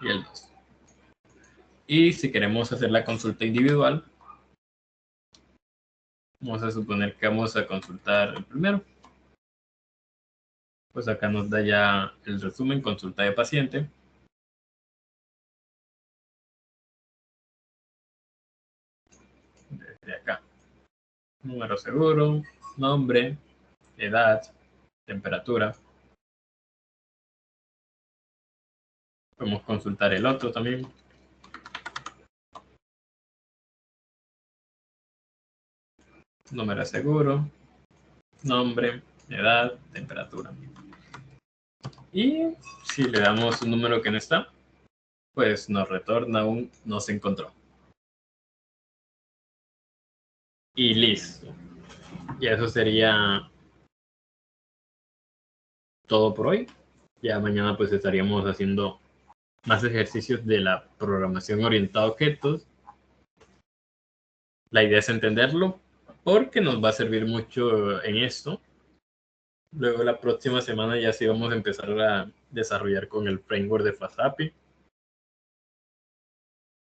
y el 2. Y si queremos hacer la consulta individual, vamos a suponer que vamos a consultar el primero. Pues acá nos da ya el resumen, consulta de paciente. Desde acá. Número seguro, nombre, edad, temperatura. Podemos consultar el otro también. Número seguro, nombre, edad, temperatura. Y si le damos un número que no está, pues nos retorna un no se encontró. Y listo. Y eso sería todo por hoy. Ya mañana pues estaríamos haciendo más ejercicios de la programación orientada a objetos. La idea es entenderlo porque nos va a servir mucho en esto. Luego la próxima semana ya sí vamos a empezar a desarrollar con el framework de FastAPI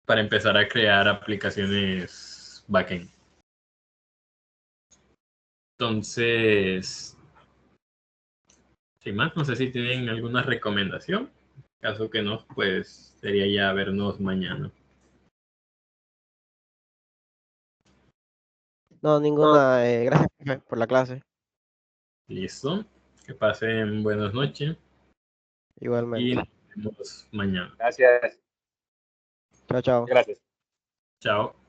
para empezar a crear aplicaciones backend. Entonces, sin más, no sé si tienen alguna recomendación. Caso que no, pues sería ya vernos mañana. No, ninguna. Gracias, profe, por la clase. Listo. Que pasen buenas noches y Igualmente. nos vemos mañana. Gracias. Chao, chao. Gracias. Chao.